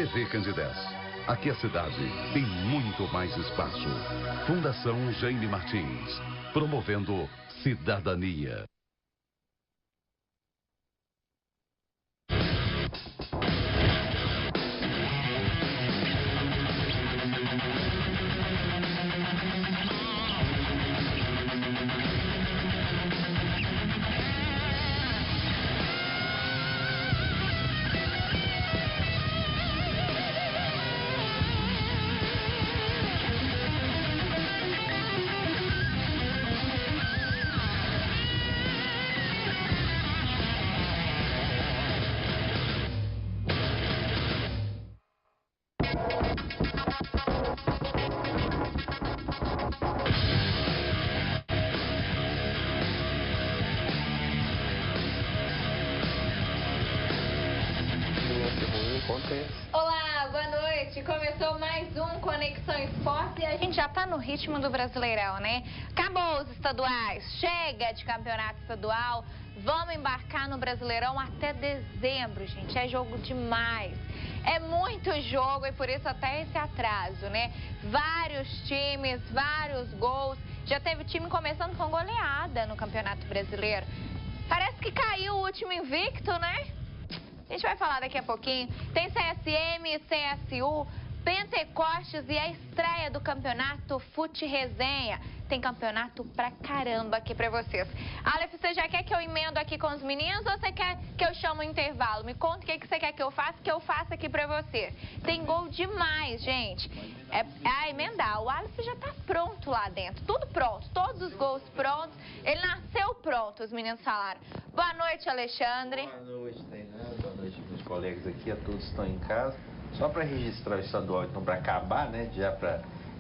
TV Candidez. Aqui a cidade tem muito mais espaço. Fundação Jaime Martins, promovendo cidadania. Olá, boa noite. Começou mais um Conexão Esporte e a gente já tá no ritmo do Brasileirão, né? Acabou os estaduais, chega de campeonato estadual, vamos embarcar no Brasileirão até dezembro, gente. É jogo demais. É muito jogo e por isso até esse atraso, né? Vários times, vários gols. Já teve time começando com goleada no Campeonato Brasileiro. Parece que caiu o último invicto, né? A gente vai falar daqui a pouquinho. Tem CSM, CSU, Pentecostes e a estreia do campeonato Fute Resenha. Tem campeonato pra caramba aqui pra vocês. Aleph, você já quer que eu emendo aqui com os meninos ou você quer que eu chame o intervalo? Me conta o que você quer que eu faça aqui pra você. Tem gol demais, gente. É emendar. O Aleph já tá pronto lá dentro. Tudo pronto. Todos os gols prontos. Ele nasceu pronto, os meninos falaram. Boa noite, Alexandre. Boa noite, Tainara. Boa noite, meus colegas aqui. A todos que estão em casa. Só para registrar o estadual, então, para acabar, né?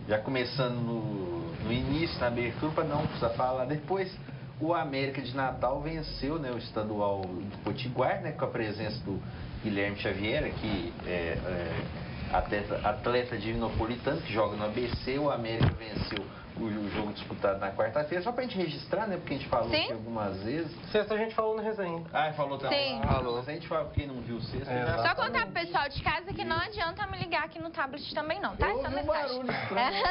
Já começando no início, na abertura, para não precisar falar depois. O América de Natal venceu, né, o estadual do Potiguar, né, com a presença do Guilherme Xavier, que é atleta divinopolitano, que joga no ABC. O América venceu o jogo disputado na quarta-feira, só pra gente registrar, né, porque a gente falou aqui algumas vezes. Sexta a gente falou no resenha. Ah, falou também? Sim. Falou. Mas a gente fala, quem não viu sexta, Só contar pro pessoal de casa que não adianta me ligar aqui no tablet também não, tá? Eu Essa ouvi um mensagem. barulho estranho.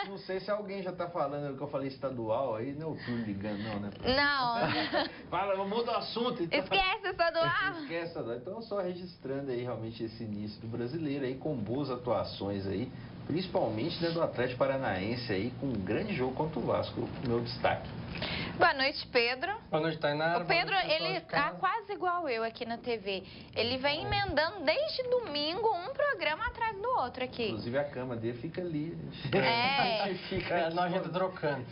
Não sei se alguém já tá falando que eu falei estadual aí, não é o turno ligando, não, né? Não. Fala, muda o assunto. Então. Esquece o estadual. Esquece o estadual. Então, só registrando aí realmente esse início do brasileiro aí, com boas atuações aí, principalmente, né, do Atlético Paranaense aí, com um grande jogo contra o Vasco, o meu destaque. Boa noite, Pedro. Boa noite, Tainara. O Pedro, ele tá quase igual eu aqui na TV. Ele vem emendando desde domingo um programa atrás do outro aqui. Inclusive a cama dele fica ali. Nós já tá trocando.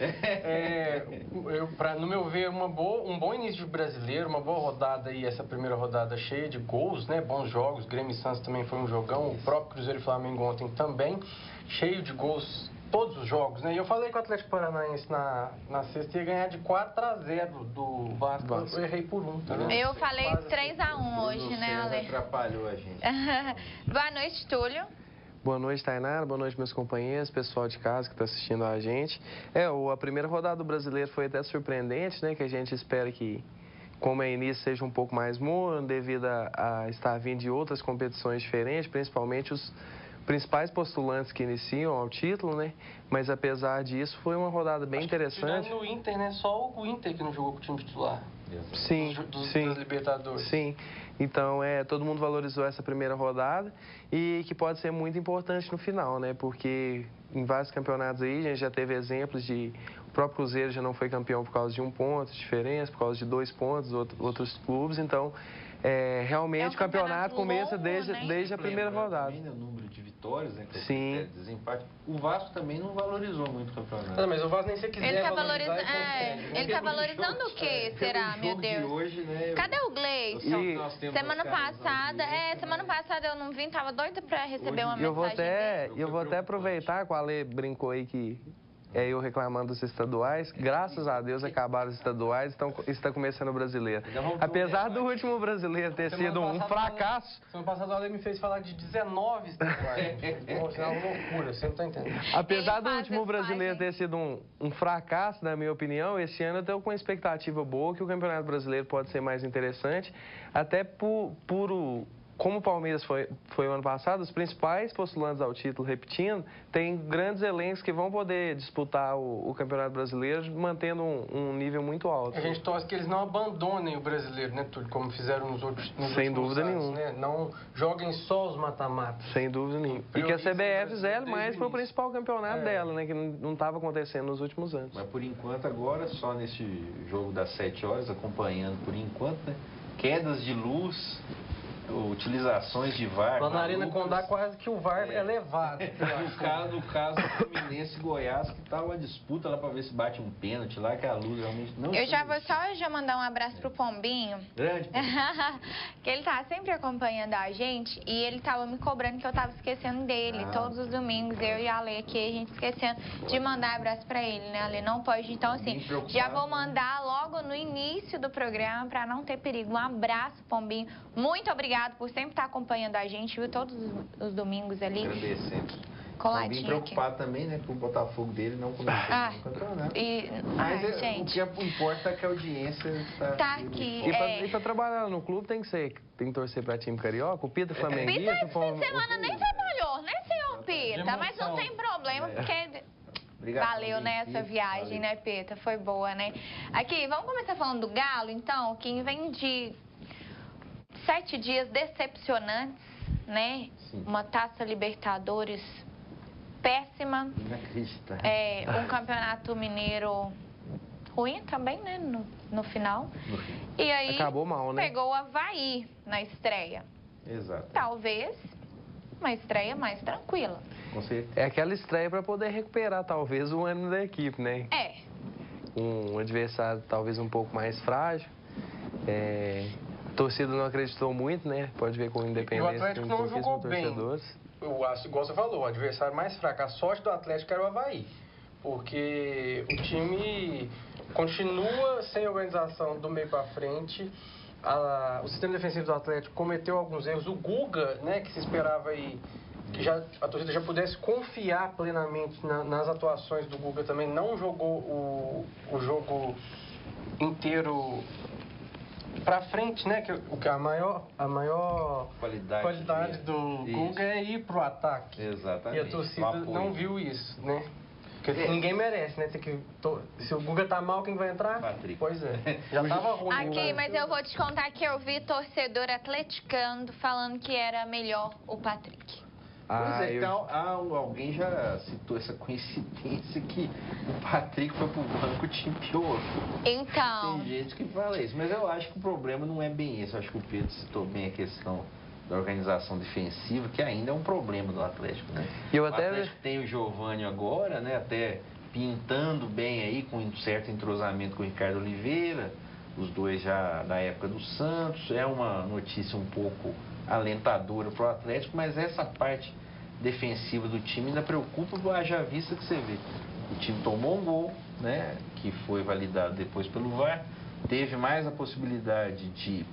No meu ver, um bom início de brasileiro, uma boa rodada aí, essa primeira rodada cheia de gols, né? Bons jogos. Grêmio e Santos também foi um jogão. O próprio Cruzeiro e Flamengo ontem também. Cheio de gols. Todos os jogos, né? E eu falei que o Atlético Paranaense na sexta ia ganhar de 4-0 do Vasco. Eu errei por 1, tá vendo? Eu falei 3-1 hoje, né, Ale? Atrapalhou a gente. Boa noite, Túlio. Boa noite, Tainara. Boa noite, meus companheiros, pessoal de casa que está assistindo a gente. A primeira rodada do Brasileiro foi até surpreendente, né? Que a gente espera que, como é início, seja um pouco mais morno, devido a estar vindo de outras competições diferentes, principalmente os principais postulantes que iniciam ao título, né? Mas apesar disso, foi uma rodada bem interessante. No Inter, né? Só o Inter que não jogou com o time titular. Sim, sim. Das Libertadores. Sim. Então, todo mundo valorizou essa primeira rodada e que pode ser muito importante no final, né? Porque em vários campeonatos aí, a gente já teve exemplos de... O próprio Cruzeiro já não foi campeão por causa de 1 ponto de diferença, por causa de 2 pontos, outros clubes. Então, realmente o campeonato começa desde a primeira rodada. Também, né, o número de vitórias, né? Sim. Desempate. O Vasco também não valorizou muito o campeonato. Não, mas o Vasco nem se quiser Ele tá valorizar, ele tá valorizando o quê, será, meu Deus? Hoje, né, Cadê o Gleison? Semana passada eu não vim, tava doida pra receber uma mensagem dele. Eu vou até aproveitar que o Ale brincou aí que eu reclamando dos estaduais. Graças a Deus acabaram os estaduais, então está começando o brasileiro. Apesar do último brasileiro ter sido um fracasso... Semana passada o Ale me fez falar de 19 estaduais. Nossa, é uma loucura, você não está entendendo. Apesar do último brasileiro ter sido um fracasso, na minha opinião, esse ano eu estou com uma expectativa boa que o Campeonato Brasileiro pode ser mais interessante, até por como o Palmeiras foi o ano passado, os principais postulantes ao título, repetindo, tem grandes elencos que vão poder disputar o Campeonato Brasileiro, mantendo um nível muito alto. A gente torce que eles não abandonem o brasileiro, né, Túlio? Como fizeram nos Sem últimos dúvida anos, nenhuma. né? Não joguem só os mata-matas. Sem dúvida nenhuma. E que a CBF zele mais para o principal campeonato dela, né? Que não estava acontecendo nos últimos anos. Mas por enquanto agora, só nesse jogo das 7 horas, acompanhando por enquanto, né? Quedas de luz, utilizações de VAR. Lá na Arena Condá quase que o VAR é levado. No caso do Fluminense e Goiás, que tá uma disputa lá para ver se bate um pênalti lá, que a luz realmente não... Eu já vou só já mandar um abraço pro Pombinho. Grande. Que ele tá sempre acompanhando a gente e ele tava me cobrando que eu tava esquecendo dele. Todos os domingos, eu e a Ale aqui, a gente esquecendo de mandar abraço pra ele, né, Ale? Não pode. Então, assim, já vou mandar logo no início do programa pra não ter perigo. Um abraço, Pombinho. Muito obrigado por sempre estar acompanhando a gente, viu? Todos os domingos ali. Agradecemos. Coladinho Bem preocupado também, né, com o Botafogo dele não começar no campeonato. Mas gente, o que importa é que a audiência tá aqui. E pra trabalhar no clube tem que torcer pra time carioca. O Pita Flamenguista... Pita esse fim de semana nem trabalhou, né, senhor Pita? Mas não tem problema, porque... Obrigado, valeu, né, essa viagem, né, Pita? Foi boa, né? Aqui, vamos começar falando do Galo, então, que vem de 7 dias decepcionantes, né? Sim. Uma Taça Libertadores péssima. Inacreditável. Um campeonato mineiro ruim também, né, no final. E aí, acabou mal, né? pegou o Avaí na estreia. Exato. Talvez uma estreia mais tranquila. Com certeza. É aquela estreia para poder recuperar, talvez, o ânimo da equipe, né? Um adversário talvez um pouco mais frágil. A torcida não acreditou muito, né? Pode ver com o Independência. E o Atlético não jogou bem. Igual você falou, o adversário mais fraco. A sorte do Atlético era o Avaí. Porque o time continua sem organização do meio para frente. O sistema defensivo do Atlético cometeu alguns erros. O Guga, né, que se esperava aí que a torcida já pudesse confiar plenamente nas atuações do Guga, também não jogou o jogo inteiro pra frente, né? Que a maior qualidade do Guga é ir pro ataque. Exatamente. E a torcida não viu isso, né? Porque ninguém merece, né? Se o Guga tá mal, quem vai entrar? Patrick. Pois é. Já tava ruim. Aqui, mas eu vou te contar que eu vi torcedor atleticano falando que era melhor o Patrick. Então, alguém já citou essa coincidência que o Patrick foi pro banco, o time piorou. Então... Tem gente que fala isso, mas eu acho que o problema não é bem esse. Eu acho que o Pedro citou bem a questão da organização defensiva, que ainda é um problema do Atlético, né? O Atlético tem o Giovani agora, né? Até pintando bem aí, com um certo entrosamento com o Ricardo Oliveira, os dois já na época do Santos. É uma notícia um pouco alentadora para o Atlético, mas essa parte defensiva do time ainda preocupa, haja vista que você vê. O time tomou um gol, né, que foi validado depois pelo VAR, teve mais a possibilidade de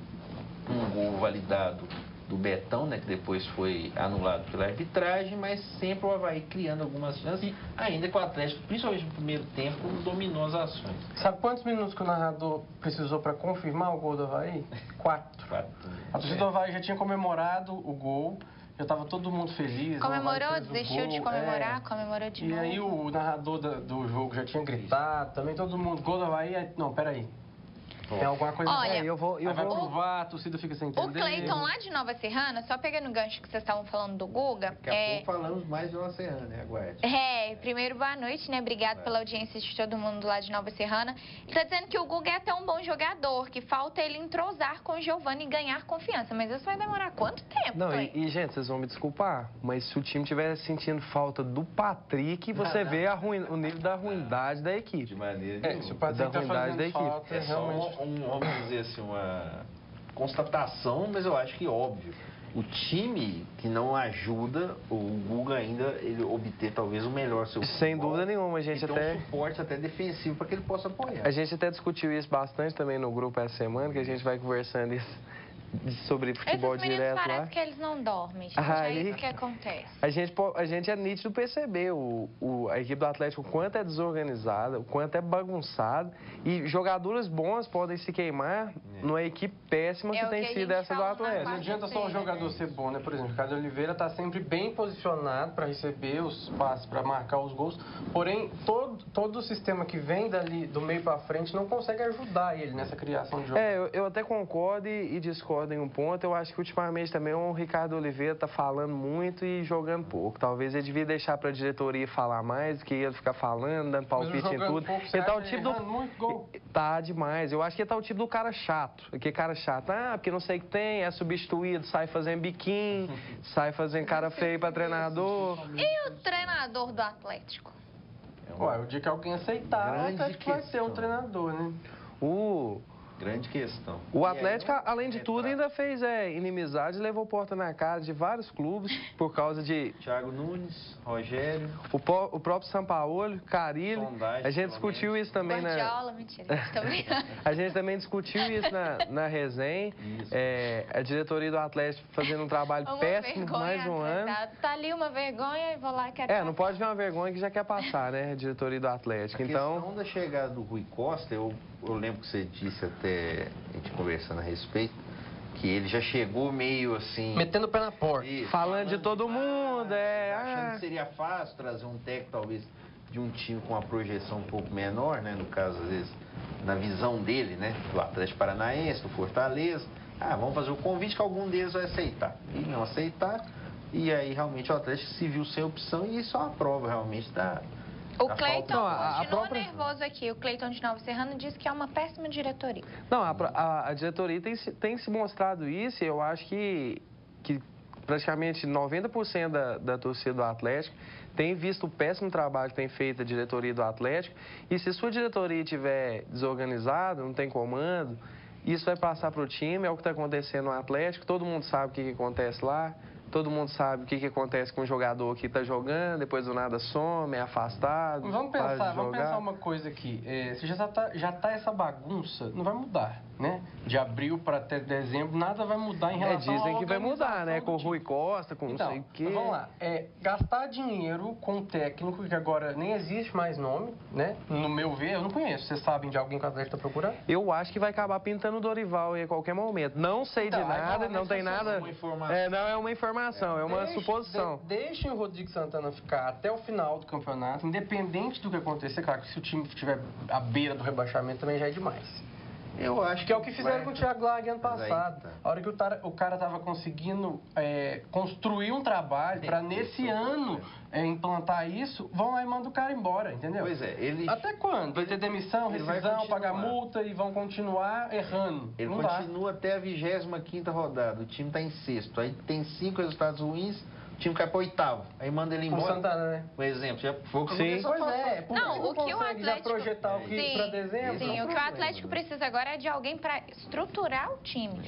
um gol validado do Betão, né, que depois foi anulado pela arbitragem, mas sempre o Avaí criando algumas chances, ainda que o Atlético, principalmente no primeiro tempo, dominou as ações. Sabe quantos minutos que o narrador precisou para confirmar o gol do Avaí? 4. A torcida do Avaí já tinha comemorado o gol, já estava todo mundo feliz. Comemorou, desistiu de comemorar, comemorou de novo. E aí o narrador do jogo já tinha gritado, também todo mundo, gol do Avaí, não, peraí. Tem alguma coisa... Olha, eu vou provar, a torcida fica sem entender. O Cleiton lá de Nova Serrana, só pegando o gancho que vocês estavam falando do Guga... Daqui a pouco falamos mais de Nova Serrana, né? Aguarde. Primeiro, boa noite, né? Obrigado pela audiência de todo mundo lá de Nova Serrana. Ele tá dizendo que o Guga é até um bom jogador, que falta ele entrosar com o Giovani e ganhar confiança. Mas isso vai demorar quanto tempo, Não, gente, vocês vão me desculpar, mas se o time estiver sentindo falta do Patrick, você vê o nível da ruindade da equipe. De maneira nenhuma. Se o Patrick tá fazendo falta, é só vamos dizer assim, uma constatação, mas eu acho que óbvio. O time que não ajuda o Guga ainda ele obter talvez o melhor seu futebol. Sem dúvida nenhuma, a gente até... um suporte até defensivo para que ele possa apoiar. A gente até discutiu isso bastante também no grupo essa semana, que a gente vai conversando isso sobre futebol Esses meninos direto parece lá. que eles não dormem, gente. Aí- É isso que acontece. A gente é nítido perceber a equipe do Atlético, o quanto é desorganizada, o quanto é bagunçado. E jogadores bons podem se queimar numa equipe péssima que É o tem que a sido gente essa do falou na Atlético. Não adianta só o jogador ser bom, né? Por exemplo, o Ricardo Oliveira está sempre bem posicionado para receber os passes, para marcar os gols. Porém, todo o sistema que vem dali do meio para frente não consegue ajudar ele nessa criação de jogo. Eu até concordo e discordo em um ponto. Eu acho que ultimamente também o Ricardo Oliveira tá falando muito e jogando pouco. Talvez ele devia deixar para a diretoria falar mais do que ele ficar falando, dando palpite em jogando tudo. pouco, você Ele tá o acha tipo errando muito gol? Tá demais. Eu acho que ele tá o tipo do cara chato. Que cara chato. Ah, porque não sei o que tem, é substituído, sai fazendo biquinho, sai fazendo cara feio para treinador. E o treinador do Atlético? Ué, o dia que alguém aceitar, o Grande Atlético vai ter um questão. treinador, né? Grande questão. O E aí, Atlético, além de tudo, retrato. ainda fez inimizade e levou porta na cara de vários clubes por causa de Thiago Nunes, Rogério, o próprio Sampaoli, Carille. Sondagem, A gente pelo discutiu menos. isso também Guardiola, mentira, gente, tô brincando. A gente também discutiu isso na resenha. Isso. A diretoria do Atlético fazendo um trabalho Uma péssimo, vergonha, mais um ano. Tá ali uma vergonha e vou lá e quero Não pode ver uma vergonha que já quer passar, né? A diretoria do Atlético. A Então, questão da chegada do Rui Costa, eu lembro que você disse até, a gente conversando a respeito, que ele já chegou meio assim... Metendo o pé na porta. Isso, falando de todo mundo, achando que seria fácil trazer um técnico, talvez, de um time com uma projeção um pouco menor, né? No caso, às vezes, na visão dele, né? Do Atlético Paranaense, do Fortaleza. Vamos fazer o convite que algum deles vai aceitar. E não aceitar, e aí realmente o Atlético se viu sem opção, e isso é uma prova realmente da... O da Cleiton Não, falta- a continua própria- nervoso aqui. O Cleiton de Nova Serrana disse que é uma péssima diretoria. não, a diretoria tem se mostrado isso e eu acho que praticamente 90% da torcida do Atlético tem visto o péssimo trabalho que tem feito a diretoria do Atlético. E se sua diretoria estiver desorganizada, não tem comando, isso vai passar para o time, é o que está acontecendo no Atlético. Todo mundo sabe o que acontece lá. Todo mundo sabe o que acontece com o jogador que está jogando, depois do nada some, é afastado. Vamos para de pensar jogar. uma coisa aqui. Se já tá essa bagunça, não vai mudar, né? De abril para até dezembro, nada vai mudar em relação Dizem à que vai mudar, né? organização Com o do Rui time. Costa, com não sei o Então, quê. mas vamos lá. Gastar dinheiro com um técnico que agora nem existe mais nome, né? No meu ver, eu não conheço. Vocês sabem de alguém que o Atlético está procurando? Eu acho que vai acabar pintando o Dorival aí a qualquer momento. Não sei Então, de aí nada, normalmente não tem vai ser nada. uma informação. Não é uma informação, é uma suposição. Deixem o Rodrigo Santana ficar até o final do campeonato, independente do que acontecer. Claro que se o time estiver à beira do rebaixamento também já é demais. Eu acho Que é o que fizeram com o Thiago Lag ano Mas aí passado. tá. A hora que o cara estava conseguindo construir um trabalho para nesse ano implantar isso, vão lá e mandam o cara embora, entendeu? Pois é, ele... Até quando? Vai ter demissão, Ele vai rescisão, continuar. pagar multa e vão continuar errando. Ele não dá. continua até a 25ª rodada. O time está em sexto. Aí tem 5 resultados ruins, o time cai para oitavo. Aí manda ele Com o embora. Santana, né? Por exemplo, já foi o que Sim. começou a Pois passar. é, por Não, que o que o consegue já Atlético- projetar o que Sim, para dezembro? Sim, o que o problema, Atlético né? precisa agora é de alguém para estruturar o time.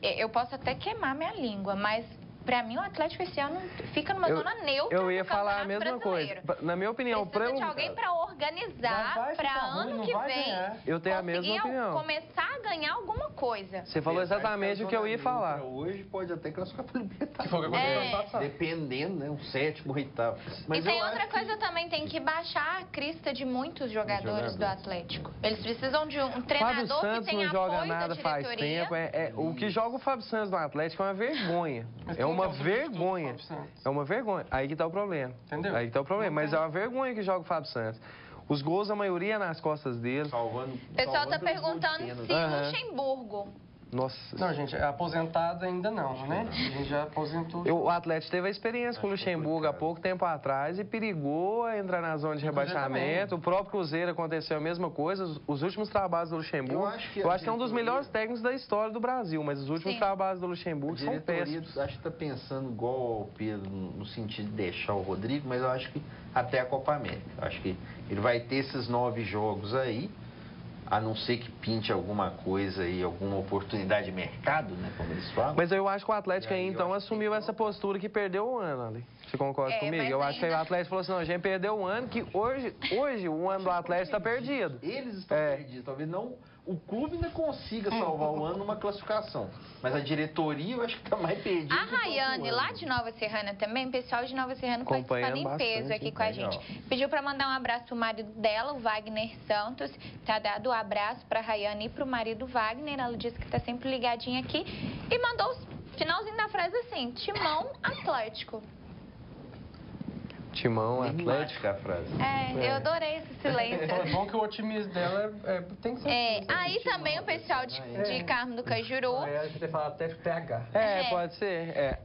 Eu posso até queimar minha língua, mas pra mim o Atlético esse ano fica numa zona neutra. Eu ia no falar a Campeonato mesma Brasileiro. coisa. Na minha opinião, Precisa de alguém para Já organizar vai para ficar ruim, ano não que vai vem. ganhar. eu tenho a mesma conseguir opinião. começar a ganhar alguma coisa. Você falou Apesar exatamente que a o que eu zona ia neutra falar. Hoje pode até classificar para o Libertadores. Que foi o que aconteceu É. ano passado. Dependendo, né? Um sétimo, oitavo. E tem outra coisa também, tem que baixar a crista de muitos jogadores do Atlético. Eles precisam de um Fábio treinador que Santos tenha não joga apoio nada da faz diretoria. tempo. O que joga o Fábio Santos no Atlético é uma vergonha. Mas É quem uma que é o substituto do vergonha. Fábio Santos? É uma vergonha. Aí que tá o problema. Entendeu? Aí que tá o problema. Não Mas tem. é uma vergonha que joga o Fábio Santos. Os gols, a maioria é nas costas dele. Salvando. O pessoal tá salvando pelos gols de perguntando pênalti. se Aham. Luxemburgo. Nossa. Não, gente, aposentado ainda não, né? A gente já aposentou. O Atlético teve a experiência com o Acho Luxemburgo há complicado. pouco tempo atrás e perigou entrar na zona de O Cruzeiro rebaixamento. também. O próprio Cruzeiro aconteceu a mesma coisa. Os últimos trabalhos do Luxemburgo, Eu acho que eu a acho que é um dos diretoria- melhores técnicos da história do Brasil, mas os últimos Sim. trabalhos do A Luxemburgo são diretoria péssimos. acho que está pensando igual ao Pedro no sentido de deixar o Rodrigo, mas eu acho que até a Copa América. Eu acho que ele vai ter esses 9 jogos aí, a não ser que pinte alguma coisa aí, alguma oportunidade de mercado, né, como eles falam. Mas eu acho que o Atlético E aí aí, eu então, acho que assumiu tem que essa postura que perdeu o ano ali. Você concorda É, comigo? mas Eu acho que aí o ainda- Atlético falou assim, não, a gente perdeu o ano, que hoje o ano do Atlético está perdido. Eles estão É. perdidos, talvez não o clube ainda consiga salvar o ano numa classificação. Mas a diretoria eu acho que tá mais perdida. A Rayane, lá de Nova Serrana também, o pessoal de Nova Serrana participando em peso aqui com a gente. Pediu para mandar um abraço pro marido dela, o Wagner Santos. Tá dado um abraço pra Rayane e pro marido Wagner. Ela disse que tá sempre ligadinha aqui. E mandou o finalzinho da frase assim: Timão Atlético. Timão Atlético. A frase. Eu adorei esse silêncio. É bom que o otimismo dela tem que ser. Aí também o pessoal de Carmo do Cajuru. Ela queria falar Atlético PH. Pode ser.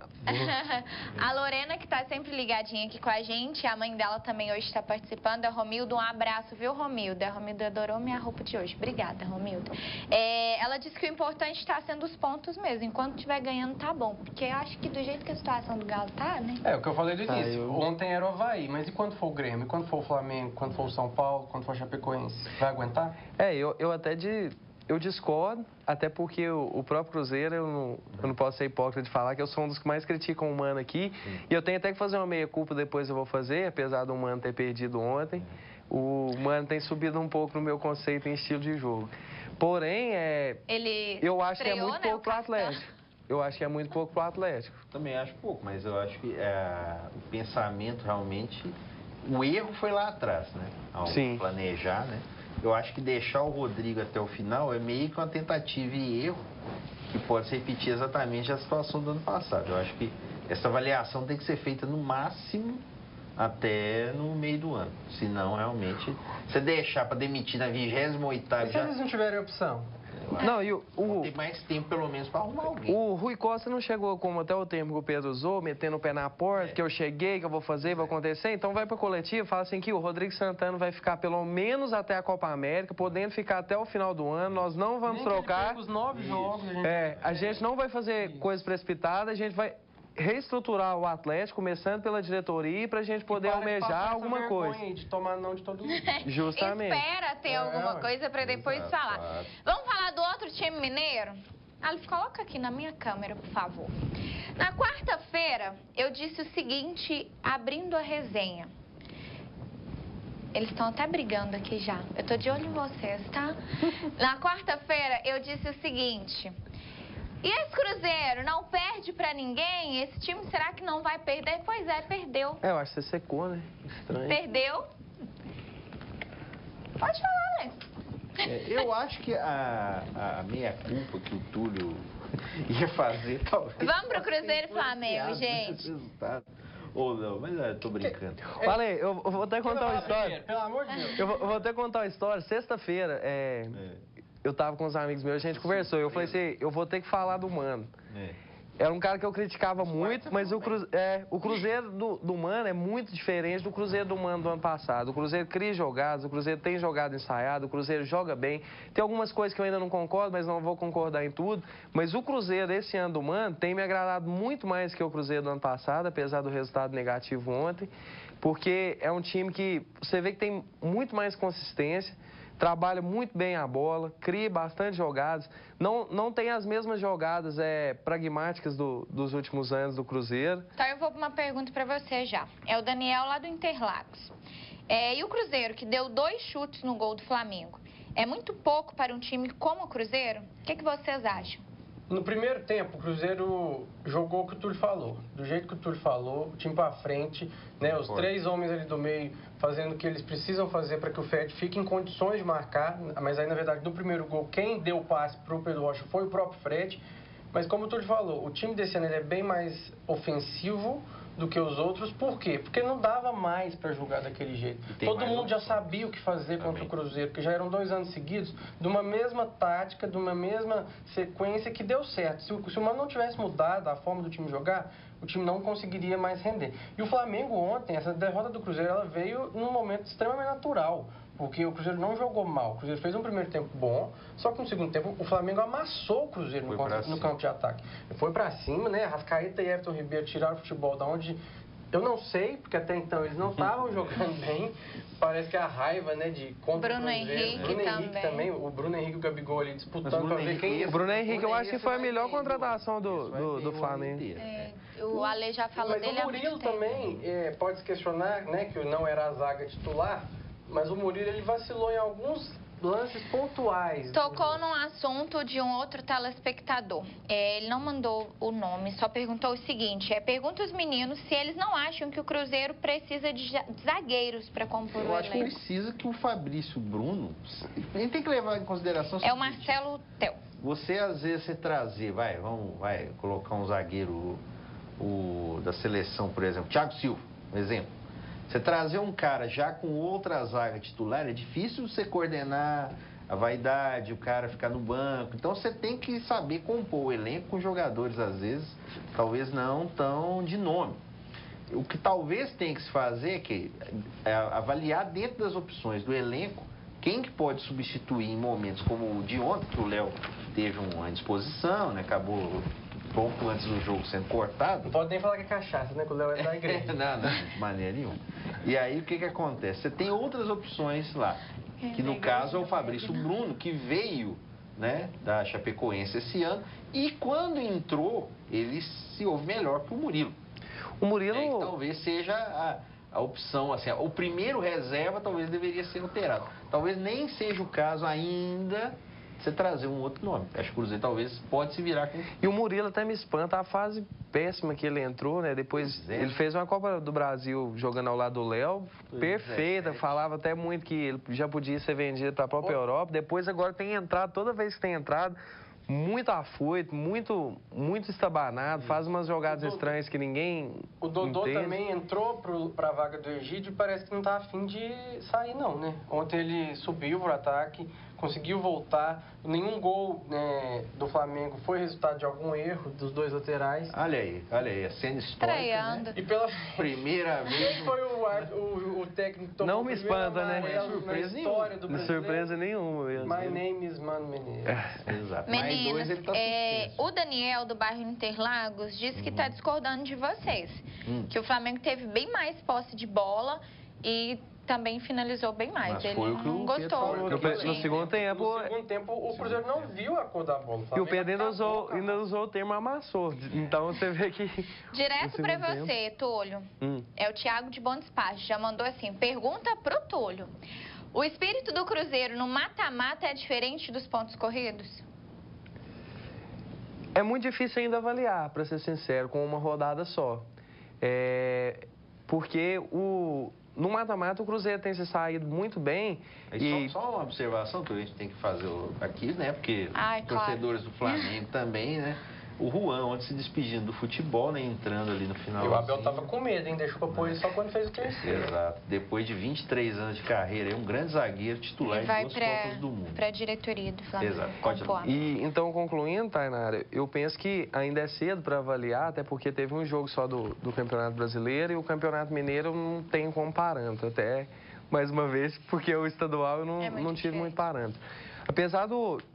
A Lorena, que tá sempre ligadinha aqui com a gente, a mãe dela também hoje está participando, a Romildo. Um abraço, viu, Romildo? A Romildo adorou minha roupa de hoje. Obrigada, Romildo. Ela disse que o importante está sendo os pontos mesmo. Enquanto estiver ganhando, tá bom. Porque eu acho que do jeito que a situação do Galo tá, né? O que eu falei do início. Ontem era o Avaí, mas e quando for o Grêmio? E quando for o Flamengo? Quando for o São Paulo? Quando for o Chapecoense? Vai aguentar? Eu discordo, até porque o próprio Cruzeiro, eu não posso ser hipócrita de falar que eu sou um dos que mais criticam o Mano aqui. E eu tenho até que fazer uma meia-culpa, depois eu vou fazer, apesar do Mano ter perdido ontem. O Mano tem subido um pouco no meu conceito em estilo de jogo. Porém, eu acho que é muito pouco pro Atlético. Eu acho que é muito pouco pro Atlético. Também acho pouco, mas eu acho que o pensamento realmente... O erro foi lá atrás, né? Ao planejar, né? Eu acho que deixar o Rodrigo até o final é meio que uma tentativa e erro que pode se repetir exatamente a situação do ano passado. Eu acho que essa avaliação tem que ser feita no máximo até no meio do ano. Senão, realmente, você deixar para demitir na 28ª... Se eles não tiverem opção? Não, tem mais tempo, pelo menos, para arrumar alguém. O Rui Costa não chegou como até o tempo que o Pedro usou, metendo o pé na porta, que eu cheguei, que eu vou fazer, vai acontecer. Então vai para coletivo, fala assim que o Rodrigo Santana vai ficar pelo menos até a Copa América, podendo ficar até o final do ano. Nós não vamos trocar. Os 9 jogos. A gente não vai fazer coisa precipitada, a gente vai reestruturar o Atlético, começando pela diretoria, pra gente poder almejar alguma coisa. De tomar não de todo mundo. Justamente. Espera ter alguma coisa pra depois falar. Claro. Vamos falar do outro time mineiro? Alice, coloca aqui na minha câmera, por favor. Na quarta-feira, eu disse o seguinte, abrindo a resenha. Eles estão até brigando aqui já. Eu tô de olho em vocês, tá? Na quarta-feira, eu disse o seguinte... E esse Cruzeiro não perde pra ninguém? Esse time será que não vai perder? Pois é, perdeu. Eu acho que você secou, né? Estranho. Perdeu? Pode falar, né? Eu acho que a meia-culpa que o Túlio ia fazer, talvez... Vamos pro Cruzeiro e Flamengo, gente. Ou não, mas eu tô brincando. Falei, eu vou até contar uma história. Pelo amor de Deus. Eu vou até contar uma história. Sexta-feira, eu tava com os amigos meus, a gente conversou. Eu falei assim, eu vou ter que falar do Mano. Era um cara que eu criticava muito, mas o Cruzeiro do Mano é muito diferente do Cruzeiro do Mano do ano passado. O Cruzeiro cria jogadas, o Cruzeiro tem jogada ensaiada, o Cruzeiro joga bem. Tem algumas coisas que eu ainda não concordo, mas não vou concordar em tudo. Mas o Cruzeiro esse ano do Mano tem me agradado muito mais que o Cruzeiro do ano passado, apesar do resultado negativo ontem. Porque é um time que você vê que tem muito mais consistência. Trabalha muito bem a bola, cria bastante jogadas, não tem as mesmas jogadas pragmáticas dos últimos anos do Cruzeiro. Então eu vou para uma pergunta para você já. É o Daniel lá do Interlagos. E o Cruzeiro, que deu 2 chutes no gol do Flamengo, é muito pouco para um time como o Cruzeiro? O que vocês acham? No primeiro tempo, o Cruzeiro jogou o que o Túlio falou. Do jeito que o Túlio falou, o time pra frente, né? Os 3 homens ali do meio fazendo o que eles precisam fazer para que o Fred fique em condições de marcar. Mas aí, na verdade, no primeiro gol, quem deu o passe pro Pedro Rocha foi o próprio Fred. Mas como o Túlio falou, o time desse ano ele é bem mais ofensivo do que os outros. Por quê? Porque não dava mais para jogar daquele jeito. Todo mundo já sabia o que fazer contra o Cruzeiro, porque já eram 2 anos seguidos de uma mesma tática, de uma mesma sequência que deu certo. Se o Mano não tivesse mudado a forma do time jogar, o time não conseguiria mais render. E o Flamengo ontem, essa derrota do Cruzeiro, ela veio num momento extremamente natural. Porque o Cruzeiro não jogou mal. O Cruzeiro fez um primeiro tempo bom, só que no segundo tempo o Flamengo amassou o Cruzeiro no campo de ataque. Foi pra cima, né? Rascaeta e Everton Ribeiro tiraram o futebol da onde... Eu não sei, porque até então eles não estavam jogando bem. Parece que a raiva, né, de contra Bruno o Cruzeiro. Henrique Bruno Henrique também. O Bruno Henrique e o Gabigol ali disputando pra ver quem... O Bruno Henrique eu acho que foi a melhor contratação do Flamengo. O Ale já falou dele há muito tempo. Mas o Murilo também pode se questionar, né, que não era a zaga titular, mas o Murilo ele vacilou em alguns lances pontuais. Tocou num assunto de um outro telespectador. Ele não mandou o nome, só perguntou o seguinte: pergunta aos meninos se eles não acham que o Cruzeiro precisa de zagueiros para compor o Eu acho que elenco. precisa que o Fabrício Bruno... A gente tem que levar em consideração... É o Marcelo Tel. Você, às vezes, você trazer... Vai colocar um zagueiro da seleção, por exemplo. Thiago Silva, um exemplo. Você trazer um cara já com outra zaga titular, é difícil você coordenar a vaidade, o cara ficar no banco. Então você tem que saber compor o elenco com jogadores, às vezes, talvez não tão de nome. O que talvez tenha que se fazer é avaliar dentro das opções do elenco quem que pode substituir em momentos como o de ontem, que o Léo teve uma indisposição, né? Acabou pouco antes do jogo sendo cortado. Não pode nem falar que é cachaça, né? Que o Léo é da igreja. Não, de maneira nenhuma. E aí o que acontece? Você tem outras opções lá, que no caso é o Fabrício Bruno, que veio, né, da Chapecoense esse ano, e quando entrou, ele se ouve melhor que o Murilo. O Murilo... Que talvez seja a opção, assim, o primeiro reserva talvez deveria ser alterado. Talvez nem seja o caso ainda você trazer um outro nome. Acho que o Cruzeiro talvez pode se virar com... E o Murilo até me espanta a fase péssima que ele entrou, né? Depois ele fez uma Copa do Brasil jogando ao lado do Léo, perfeita. Falava até muito que ele já podia ser vendido para a própria Europa. Depois agora tem entrado, toda vez que tem entrado, muito afoito, muito estabanado, faz umas jogadas estranhas que ninguém O Dodô entende. também entrou para a vaga do Egídio e parece que não está afim de sair não, né? Ontem ele subiu pro ataque, conseguiu voltar, nenhum gol, né, do Flamengo foi resultado de algum erro dos dois laterais. Olha aí, a cena histórica, Estreando. né? E pela Primeira vez... Quem foi o técnico que tomou Não me o primeiro espanta, né? amarelo Surpresa na história do Não é brasileiro? surpresa nenhuma mesmo. My name is Mano Menezes. Exato. Mais Meninos, dois, ele tá suspenso. o Daniel do bairro Interlagos disse que está discordando de vocês. Que o Flamengo teve bem mais posse de bola e também finalizou bem mais. Mas Ele foi o que não o Pedro gostou. falou, do que time. No segundo tempo... No segundo tempo, o Cruzeiro não viu a cor da bola. E o Pedro Flamengo ainda usou o termo amassou. Então você vê que... Direto no pra segundo você, Túlio. Hum. É o Thiago de Bom Despacho. Já mandou assim, pergunta pro Túlio. O espírito do Cruzeiro no mata-mata é diferente dos pontos corridos? É muito difícil ainda avaliar, para ser sincero, com uma rodada só. Porque no mata-mata o Cruzeiro tem se saído muito bem. E só uma observação que a gente tem que fazer aqui, né? Porque torcedores do Flamengo também, né? O Juan, ontem se despedindo do futebol, né? Entrando ali no final. E o Abel tava com medo, hein? Deixou pra pôr ele só quando fez o terceiro. Exato. Depois de 23 anos de carreira, é um grande zagueiro titular de duas Copas do Mundo. Pra diretoria do Flamengo. Exato. Pode compor. E então, concluindo, Tainara, eu penso que ainda é cedo para avaliar, até porque teve um jogo só do Campeonato Brasileiro e o Campeonato Mineiro não tem como parâmetro. Até, mais uma vez, porque o estadual eu não tive muito parâmetro. Apesar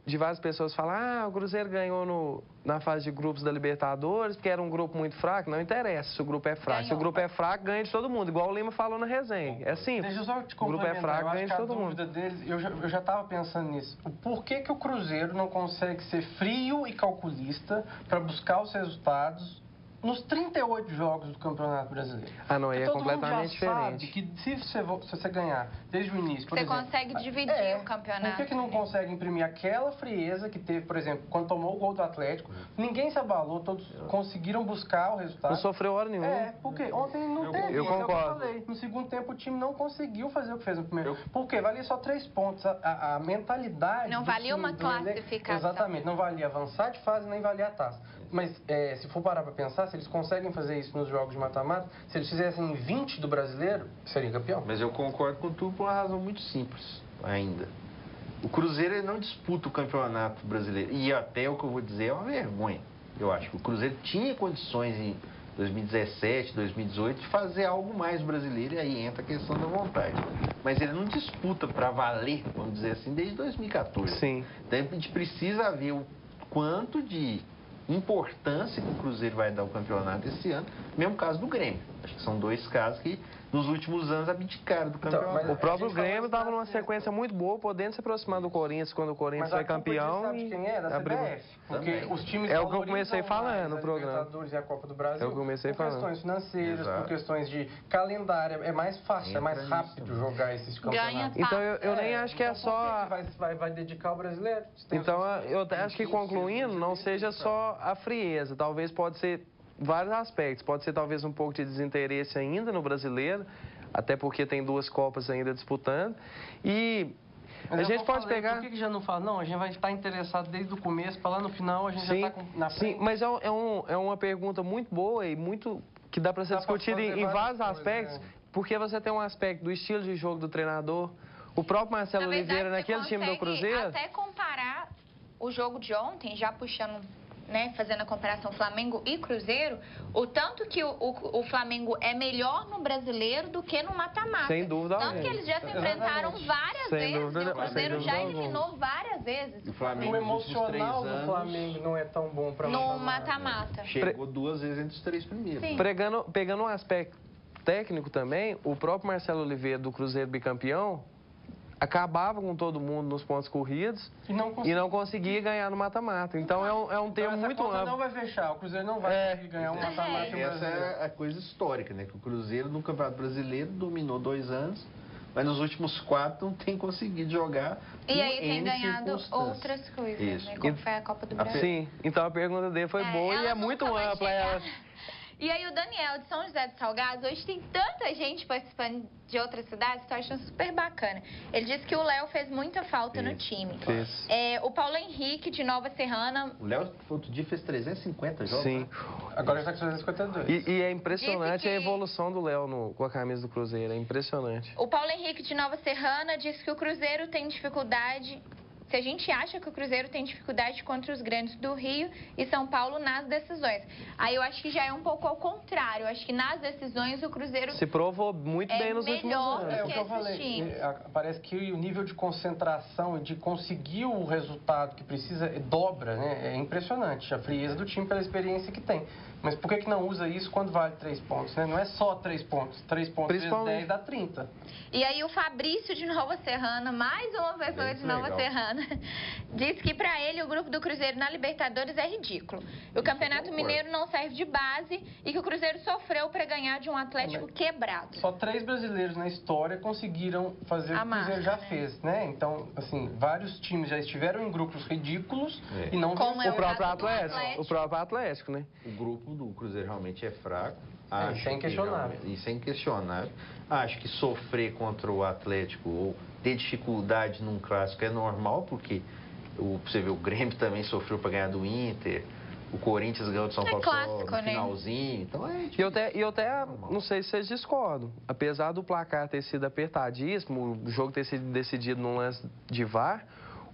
de várias pessoas falar, o Cruzeiro ganhou na fase de grupos da Libertadores, porque era um grupo muito fraco, não interessa se o grupo é fraco. Se o grupo é fraco, ganha de todo mundo, igual o Lima falou na resenha. É simples. Deixa eu só te O grupo é complementar. fraco, Eu acho ganha que de a todo mundo. dúvida deles, eu já estava pensando nisso. Por que o Cruzeiro não consegue ser frio e calculista para buscar os resultados nos 38 jogos do Campeonato Brasileiro? Ah, não, aí é Todo mundo completamente já sabe diferente. que se você ganhar desde o início, por Você exemplo... consegue dividir o campeonato. Por que não consegue imprimir aquela frieza que teve, por exemplo, quando tomou o gol do Atlético? Ninguém se abalou, todos conseguiram buscar o resultado. Não sofreu hora nenhuma. Porque ontem não teve. Eu isso é o que concordo. eu falei. No segundo tempo, o time não conseguiu fazer o que fez no primeiro. Porque valia só 3 pontos. A mentalidade... Não do valia time, uma classificação. Exatamente. Não valia avançar de fase, nem valia a taça. Mas, se for parar para pensar, se eles conseguem fazer isso nos jogos de mata-mata, se eles fizessem 20 do brasileiro, seria campeão. Mas eu concordo com tu por uma razão muito simples ainda. O Cruzeiro ele não disputa o Campeonato Brasileiro. E até o que eu vou dizer é uma vergonha. Eu acho que o Cruzeiro tinha condições em 2017, 2018 de fazer algo mais brasileiro, e aí entra a questão da vontade. Mas ele não disputa para valer, vamos dizer assim, desde 2014. Sim. Então a gente precisa ver o quanto de importância que o Cruzeiro vai dar ao campeonato esse ano, mesmo caso do Grêmio. Acho que são 2 casos que nos últimos anos abdicaram do campeonato. O próprio Grêmio estava numa sequência muito boa, podendo se aproximar do Corinthians quando o Corinthians foi campeão. Sabe de quem é? Da CBF. Porque Também. os times É o que eu comecei falando no programa. Libertadores e a Copa do Brasil. É o que eu comecei falando. Por questões financeiras, Exato. por questões de calendário. É mais fácil, é mais rápido jogar esses campeonatos. Então eu nem acho que é só... Por que vai dedicar o brasileiro? Então eu até acho que concluindo, não seja só a frieza. Talvez pode ser vários aspectos. Pode ser talvez um pouco de desinteresse ainda no brasileiro, até porque tem 2 Copas ainda disputando. E Mas a gente pode pegar... Por que já não fala? Não, a gente vai estar interessado desde o começo, para lá no final a gente já está na frente. Sim, mas é uma pergunta muito boa e muito que dá para ser discutida em vários aspectos, porque você tem um aspecto do estilo de jogo do treinador, o próprio Marcelo Oliveira naquele time do Cruzeiro... até comparar o jogo de ontem, já puxando... Né, fazendo a comparação Flamengo e Cruzeiro, o tanto que o Flamengo é melhor no brasileiro do que no mata-mata. Sem dúvida alguma. Tanto que eles já se enfrentaram várias vezes e o Cruzeiro já eliminou várias vezes o Flamengo. O emocional do Flamengo não é tão bom para no mata-mata. Chegou 2 vezes entre os 3 primeiros. Sim. Pegando um aspecto técnico também, o próprio Marcelo Oliveira do Cruzeiro bicampeão acabava com todo mundo nos pontos corridos e não conseguia ganhar no mata-mata. Então é um termo muito amplo. Não vai fechar, o Cruzeiro não vai conseguir ganhar um mata-mata. Essa é a coisa histórica, né? Que o Cruzeiro no Campeonato Brasileiro dominou 2 anos, mas nos últimos 4 não tem conseguido jogar. E aí tem ganhado outras coisas, né? Como foi a Copa do Brasil. Sim, então a pergunta dele foi boa e é muito ampla. E aí o Daniel, de São José dos Salgados, hoje tem tanta gente participando de outras cidades, que eu acho super bacana. Ele disse que o Léo fez muita falta no time. O Paulo Henrique, de Nova Serrana... O Léo, outro dia, fez 350 jogos. Sim. Né? Agora já está com 352. E é impressionante a evolução do Léo com a camisa do Cruzeiro, é impressionante. O Paulo Henrique, de Nova Serrana, disse que o Cruzeiro tem dificuldade... Se a gente acha que o Cruzeiro tem dificuldade contra os grandes do Rio e São Paulo nas decisões. Aí eu acho que já é um pouco ao contrário. Eu acho que nas decisões o Cruzeiro se provou muito bem nos últimos anos. É o que eu falei. Parece que o nível de concentração e de conseguir o resultado que precisa dobra, né? É impressionante a frieza do time pela experiência que tem. Mas por que não usa isso quando vale 3 pontos, né? Não é só 3 pontos. 3 pontos vezes 10 dá 30. E aí o Fabrício de Nova Serrana, mais uma pessoa de Nova Serrana, disse que para ele o grupo do Cruzeiro na Libertadores é ridículo. O Campeonato Mineiro não serve de base e que o Cruzeiro sofreu para ganhar de um Atlético quebrado. Só 3 brasileiros na história conseguiram fazer o que o Cruzeiro já fez, né? Então, assim, vários times já estiveram em grupos ridículos e não como o próprio Atlético. O próprio Atlético, né? O grupo do Cruzeiro realmente é fraco. Isso é inquestionável. Isso é inquestionável. Acho que sofrer contra o Atlético ou ter dificuldade num clássico é normal, porque você vê, o Grêmio também sofreu para ganhar do Inter, o Corinthians ganhou do São Paulo clássico, no finalzinho. Então E eu até não sei se vocês discordam. Apesar do placar ter sido apertadíssimo, o jogo ter sido decidido num lance de VAR,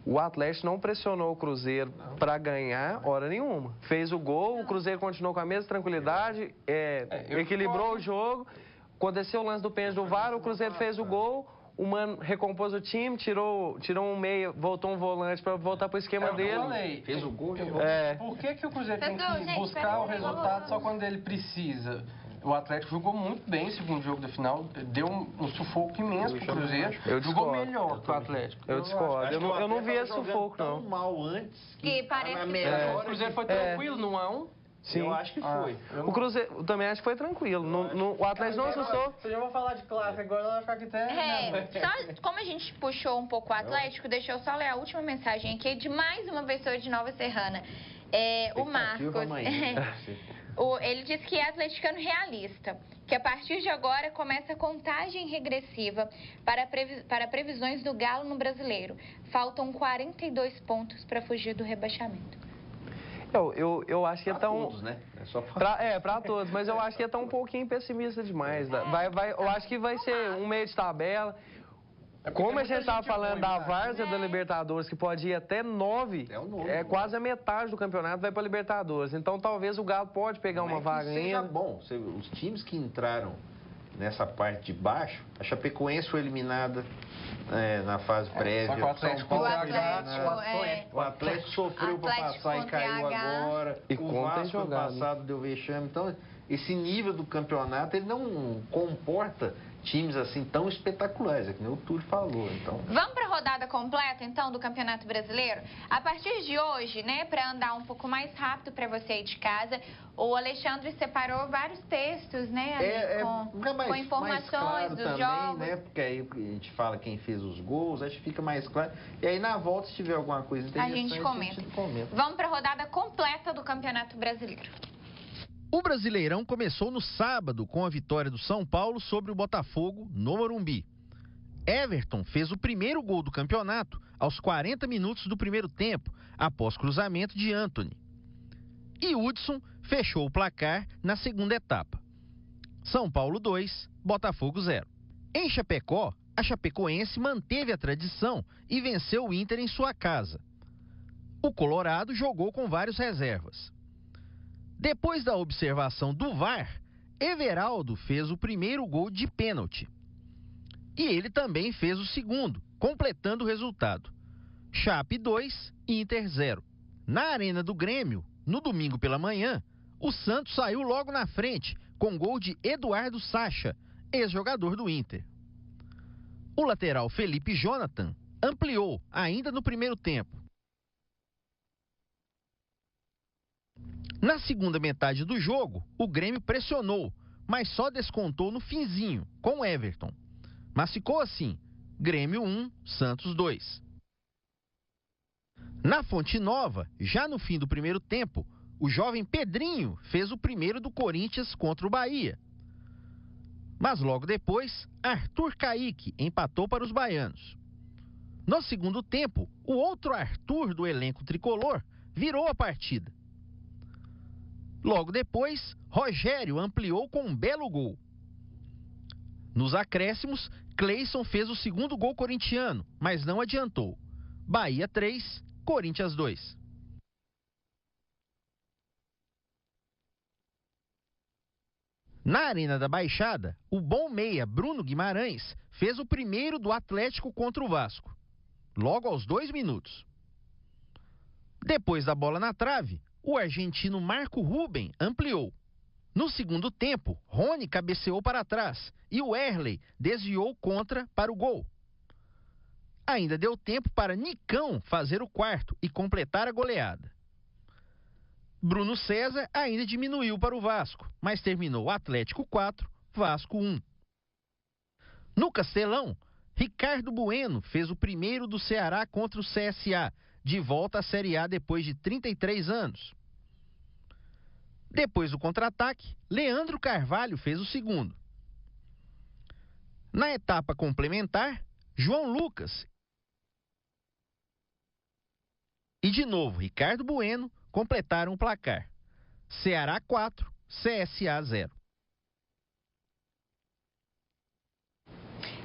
o Atlético não pressionou o Cruzeiro para ganhar hora nenhuma. Fez o gol, o Cruzeiro continuou com a mesma tranquilidade, equilibrou o jogo. Aconteceu o lance do pênalti do VAR, o Cruzeiro fez o gol, o Mano recompôs o time, tirou um meia, voltou um volante para voltar para o esquema dele. Fez o gol. Por que o Cruzeiro tem que buscar o resultado só quando ele precisa? O Atlético jogou muito bem o segundo jogo da final, deu um sufoco imenso pro Cruzeiro. Jogou melhor pro Atlético. Eu discordo. Eu não vi esse sufoco, não. Tão mal antes que parece o Cruzeiro foi tranquilo no 1-1. Sim. Eu acho que foi. O Cruzeiro também acho que foi tranquilo. O Atlético não assustou. Você já vai falar de clássico, agora vai ficar aqui até... Só como a gente puxou um pouco o Atlético, deixa eu só ler a última mensagem aqui de mais uma pessoa de Nova Serrana. O Marcos. Ele disse que é atleticano realista, que a partir de agora começa a contagem regressiva para previsões do Galo no Brasileiro. Faltam 42 pontos para fugir do rebaixamento. Eu acho que pra todos, né? É só para todos, mas eu acho que tá um pouquinho pessimista demais. Eu acho que vai ser um meio de tabela. Como a gente estava falando da várzea da Libertadores, que pode ir até 9, quase a metade do campeonato vai para Libertadores. Então talvez o Galo pode pegar uma vaga ainda. Seja bom, os times que entraram nessa parte de baixo, a Chapecoense foi eliminada na fase prévia. O Atlético O Atlético sofreu para passar e caiu agora. E o Vasco no passado deu vexame. Então, esse nível do campeonato, ele não comporta times assim tão espetaculares, é que nem o Túlio falou. Então... Vamos para a rodada completa, então, do Campeonato Brasileiro? A partir de hoje, né, para andar um pouco mais rápido para você aí de casa, o Alexandre separou vários textos, né, ali, com informações claro dos também, jogos. Né, porque aí a gente fala quem fez os gols, acho que fica mais claro. E aí, na volta, se tiver alguma coisa interessante, a gente comenta. Vamos para a rodada completa do Campeonato Brasileiro. O Brasileirão começou no sábado com a vitória do São Paulo sobre o Botafogo no Morumbi. Everton fez o primeiro gol do campeonato aos 40 minutos do primeiro tempo, após cruzamento de Antony. E Hudson fechou o placar na segunda etapa. São Paulo 2, Botafogo 0. Em Chapecó, a Chapecoense manteve a tradição e venceu o Inter em sua casa. O Colorado jogou com vários reservas. Depois da observação do VAR, Everaldo fez o primeiro gol de pênalti. E ele também fez o segundo, completando o resultado. Chape 2, Inter 0. Na Arena do Grêmio, no domingo pela manhã, o Santos saiu logo na frente, com gol de Eduardo Sacha, ex-jogador do Inter. O lateral Felipe Jonathan ampliou ainda no primeiro tempo. Na segunda metade do jogo, o Grêmio pressionou, mas só descontou no finzinho, com Everton. Mas ficou assim, Grêmio 1, Santos 2. Na Fonte Nova, já no fim do primeiro tempo, o jovem Pedrinho fez o primeiro do Corinthians contra o Bahia. Mas logo depois, Arthur Caíque empatou para os baianos. No segundo tempo, o outro Arthur do elenco tricolor virou a partida. Logo depois, Rogério ampliou com um belo gol. Nos acréscimos, Cleison fez o segundo gol corintiano, mas não adiantou. Bahia 3, Corinthians 2. Na Arena da Baixada, o bom meia Bruno Guimarães fez o primeiro do Atlético contra o Vasco, logo aos 2 minutos. Depois da bola na trave, o argentino Marco Ruben ampliou. No segundo tempo, Rony cabeceou para trás e o Erley desviou contra para o gol. Ainda deu tempo para Nicão fazer o quarto e completar a goleada. Bruno César ainda diminuiu para o Vasco, mas terminou Atlético 4, Vasco 1. No Castelão, Ricardo Bueno fez o primeiro do Ceará contra o CSA, de volta à Série A depois de 33 anos. Depois do contra-ataque, Leandro Carvalho fez o segundo. Na etapa complementar, João Lucas e de novo Ricardo Bueno completaram o placar. Ceará 4, CSA 0.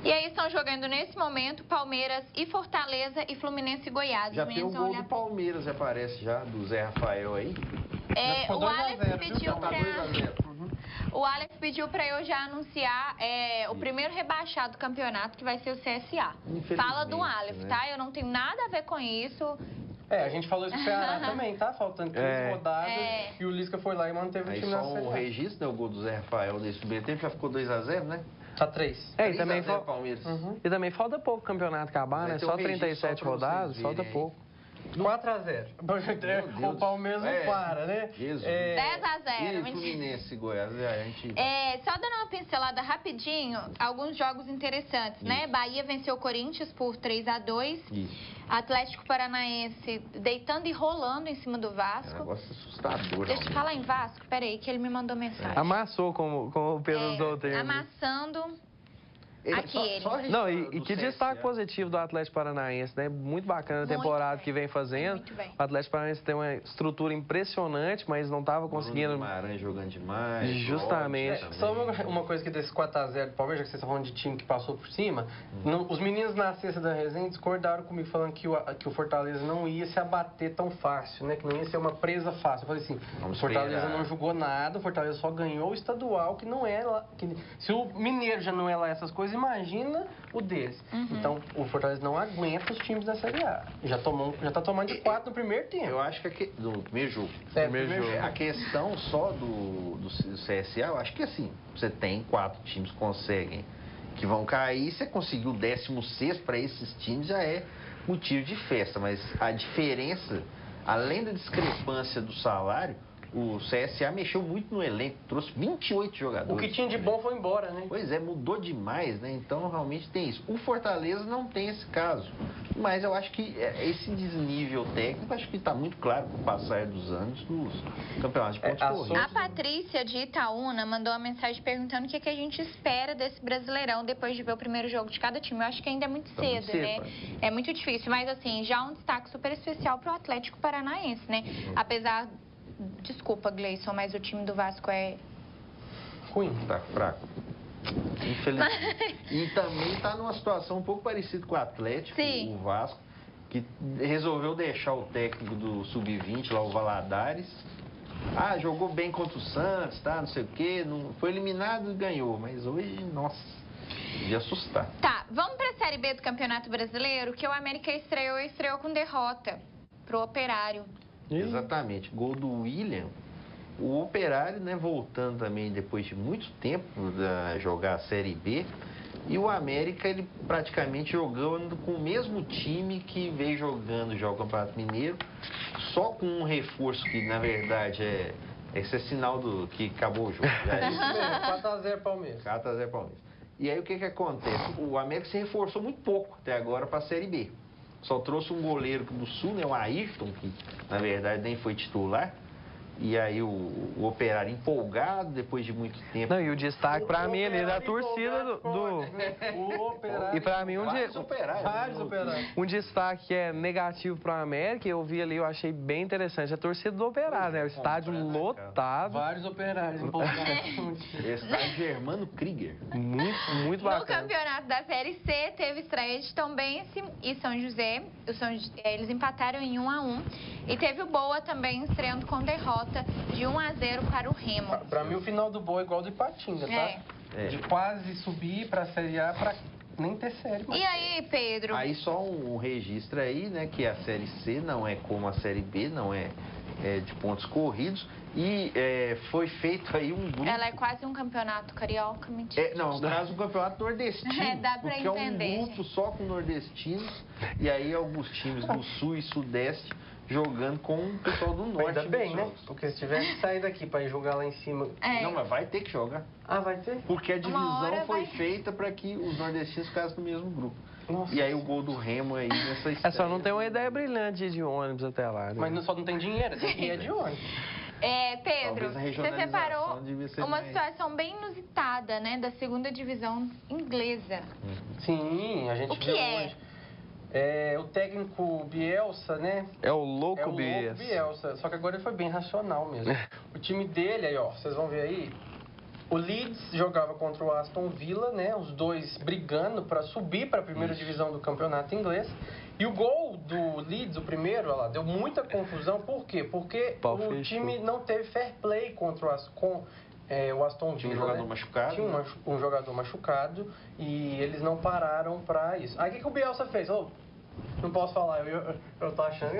E aí estão jogando nesse momento Palmeiras e Fortaleza e Fluminense e Goiás. Já tem o gol do Palmeiras, aparece já, do Zé Rafael aí. O Alex pediu para eu já anunciar o primeiro rebaixado do campeonato, que vai ser o CSA. Fala do Alex, né? Tá? Eu não tenho nada a ver com isso. A gente falou isso do Ceará também, tá? Faltando 15 rodadas e o Lisca foi lá e manteve o time na Série A. Só o registro, né? O gol do Zé Rafael nesse primeiro tempo já ficou 2-0, né? Tá 3. E também Palmeiras. E também falta pouco o campeonato acabar, né? Só 37 rodadas, falta pouco. 4-0. O Palmeiras não para, né? 10-0. Fluminense, Goiás, a gente... Só dando uma pincelada rapidinho, alguns jogos interessantes, né? Bahia venceu o Corinthians por 3-2. Atlético Paranaense deitando e rolando em cima do Vasco. É um negócio assustador. Deixa eu falar em Vasco, peraí, que ele me mandou mensagem. Amassou, como o Pedro usou o termo. Amassando. Aqui ele. Não, e que destaque positivo do Atlético Paranaense, né? Muito bacana a temporada que vem fazendo. Muito bem. O Atlético Paranaense tem uma estrutura impressionante, mas não estava conseguindo. Guimarães jogando demais. Justamente. Só uma coisa que desse 4x0 do Palmeiras, já que vocês estão falando de time que passou por cima, os meninos na sexta da resenha discordaram comigo, falando que o Fortaleza não ia se abater tão fácil, né? Que não ia ser uma presa fácil. Eu falei assim, o Fortaleza não jogou nada, o Fortaleza só ganhou o estadual, que não é lá. Se o Mineiro já não é lá essas coisas, imagina o deles. Então, o Fortaleza não aguenta os times da Série A. Já tá tomando de 4 no primeiro tempo. Eu acho que no primeiro jogo. Primeiro jogo. A questão só do CSA, eu acho que assim, você tem 4 times que conseguem, que vão cair, você conseguiu o 16º para esses times, já é motivo de festa. Mas a diferença, além da discrepância do salário, o CSA mexeu muito no elenco, trouxe 28 jogadores. O que tinha de bom foi embora, né? Pois é, mudou demais, né? Então, realmente tem isso. O Fortaleza não tem esse caso. Mas eu acho que esse desnível técnico, acho que está muito claro com o passar dos anos nos campeonatos de pontos corridos. A Patrícia de Itaúna mandou uma mensagem perguntando o que a gente espera desse Brasileirão depois de ver o primeiro jogo de cada time. Eu acho que ainda é muito cedo, né? É muito difícil, mas assim, já um destaque super especial para o Atlético Paranaense, né? Apesar... Desculpa, Gleison, mas o time do Vasco é... ruim. Tá fraco. Infelizmente. E também está numa situação um pouco parecida com o Atlético, Sim. o Vasco, que resolveu deixar o técnico do Sub-20, lá o Valadares. Ah, jogou bem contra o Santos, tá, não sei o quê. Não, foi eliminado e ganhou, mas hoje, nossa, de assustar. Tá, vamos para a Série B do Campeonato Brasileiro, que o América estreou com derrota pro Operário. Exatamente, gol do William. O Operário, né, voltando também depois de muito tempo a jogar a Série B. E o América, ele praticamente jogando com o mesmo time que veio jogando já o Campeonato Mineiro, só com um reforço que, na verdade, esse é sinal que acabou o jogo. Já é isso mesmo. 4x0 Palmeiras. 4x0 Palmeiras. E aí o que acontece? O América se reforçou muito pouco até agora para a Série B. Só trouxe um goleiro do Sul, né, o Ayrton, que na verdade nem foi titular. E aí o Operário empolgado, depois de muito tempo. Não, e o destaque pra mim ali da torcida do... O Operário. E pra mim Vários operários. um destaque que é negativo pro América, eu vi ali, eu achei bem interessante. A torcida do Operário, né? O estádio lotado. Vários operários empolgados. Estádio Germano Krieger. Muito No bacana. campeonato da Série C, teve estreia de Tombense e São José. Eles empataram em 1-1. E teve o Boa também estreando com derrota de 1-0 para o Remo. Pra mim, o final do Boa é igual do Ipatinga, tá? De quase subir pra Série A pra nem ter série. E aí, Pedro? Aí só um registro aí, né, que a Série C não é como a Série B, não é de pontos corridos. E foi feito aí um grupo... Ela é quase um campeonato carioca, mentira. Não, no caso, um campeonato nordestino. Dá pra porque entender, é um grupo só com nordestinos. E aí alguns times do Sul e Sudeste jogando com o pessoal do Norte. Ainda bem, né? Porque se tivesse saído daqui pra ir jogar lá em cima... Não, mas vai ter que jogar. Ah, vai ter? Porque a divisão foi vai... feita para que os nordestinos ficassem no mesmo grupo. Nossa. E aí o gol do Remo aí nessa estreia. Só não tem uma ideia brilhante de ônibus até lá, né? Mas só não tem dinheiro, tem dinheiro de ônibus. Pedro, Talvez a você regionalização separou devia ser uma mais... situação bem inusitada, né, da segunda divisão inglesa. Sim, a gente O que viu é? hoje. O técnico Bielsa, né? É o louco Bielsa. Bielsa. Só que agora ele foi bem racional mesmo. O time dele, aí ó, vocês vão ver aí. O Leeds jogava contra o Aston Villa, né? Os dois brigando para subir para a primeira divisão do campeonato inglês. E o gol do Leeds, o primeiro, olha lá, deu muita confusão. Por quê? Porque o time não teve fair play contra o Aston Villa. Tinha um jogador machucado. Tinha um jogador machucado e eles não pararam para isso. Aí o que o Bielsa fez? Não posso falar, eu tô achando.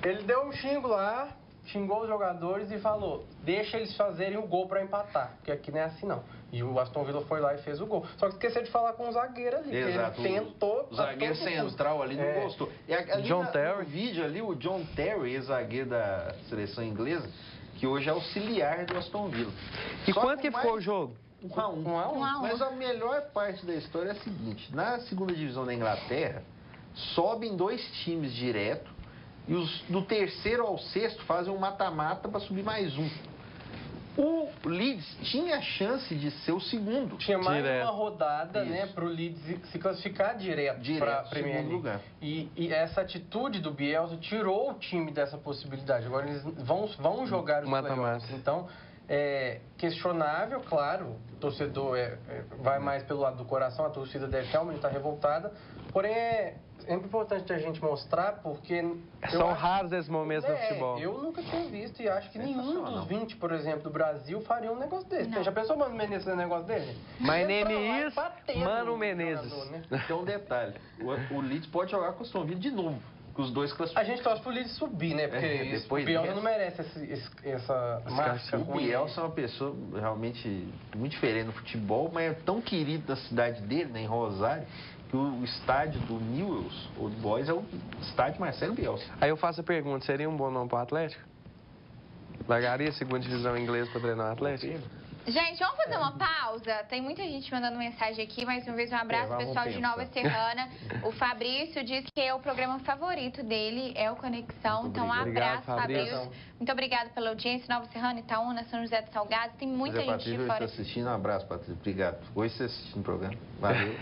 Ele deu um xingo lá, xingou os jogadores e falou: deixa eles fazerem o gol para empatar, porque aqui não é assim não. E o Aston Villa foi lá e fez o gol. Só que esqueceu de falar com o zagueiro ali. Exato. Ele tentou. O zagueiro central ali não gostou. E ali John Terry. no vídeo ali, o John Terry, ex-zagueiro da seleção inglesa, que hoje é auxiliar do Aston Villa. E quanto que ficou o jogo? 1-1. 1-1. Mas a melhor parte da história é a seguinte: na segunda divisão da Inglaterra, sobem 2 times direto e os do terceiro ao sexto fazem um mata-mata para subir mais um. O Leeds tinha a chance de ser o segundo. Tinha mais Direto. uma rodada, Isso. né, para o Leeds se classificar direto para a Premier segundo League. lugar. E essa atitude do Bielsa tirou o time dessa possibilidade. Agora eles vão jogar os Mata-mata. playoffs. Então, é questionável, claro. O torcedor vai mais pelo lado do coração, a torcida deve realmente estar revoltada. Porém, é importante a gente mostrar, porque... São raros esses momentos no futebol. Eu nunca tinha visto e acho que nenhum Sensacional. dos 20, por exemplo, do Brasil faria um negócio desse. Não. Já pensou o Mano Menezes fazer um negócio dele? My name is Mano Menezes. Jogador, né? Então, um detalhe. O Leeds pode jogar com o Aston Villa de novo. Com os dois A classificados. gente torce pro Leeds subir, né? Porque depois o Bielsa dessa. não merece essa marca O ruim. Bielsa é uma pessoa realmente muito diferente no futebol, mas é tão querido na cidade dele, né, em Rosário, que o estádio do Newell's Old Boys é o estádio Marcelo Bielsa. Aí eu faço a pergunta, seria um bom nome pro Atlético? Largaria a segunda divisão inglesa para treinar o Atlético? Gente, vamos fazer uma pausa? Tem muita gente mandando mensagem aqui. Mais uma vez, um abraço vamos pessoal de pensar. Nova Serrana. O Fabrício diz que é o programa favorito dele, é o Conexão. Então, um obrigado. abraço, Obrigado, Fabrício. Muito obrigada pela audiência. Nova Serrana, Itaúna, São José dos Salgados. Tem muita Mas a gente Patrícia de está fora. assistindo. Um abraço, Patrícia. Obrigado. Hoje você assistindo o programa. Valeu.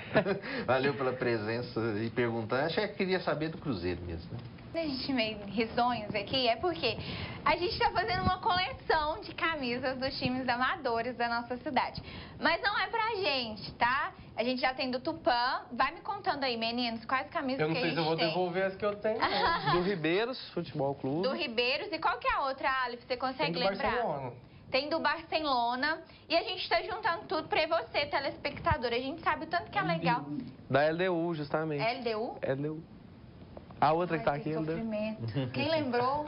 Valeu pela presença e perguntando. Acho que queria saber do Cruzeiro mesmo, né? A gente meio risonhos aqui, é porque a gente está fazendo uma coleção de camisas dos times amadores da nossa cidade. Mas não é pra gente, tá? A gente já tem do Tupã. Vai me contando aí, meninos, quais camisas Eu não que a sei gente se eu vou tem. devolver as que eu tenho, não. Do Ribeiros Futebol Clube. Do Ribeiros. E qual que é a outra, Aleph? Você Tem consegue do lembrar? Barcelona. Tem do Barcelona. E a gente está juntando tudo pra você, telespectador. A gente sabe o tanto que é legal. Da LDU, justamente. LDU? LDU. A outra que tá Ai, aqui, que LDU. sofrimento. Quem lembrou?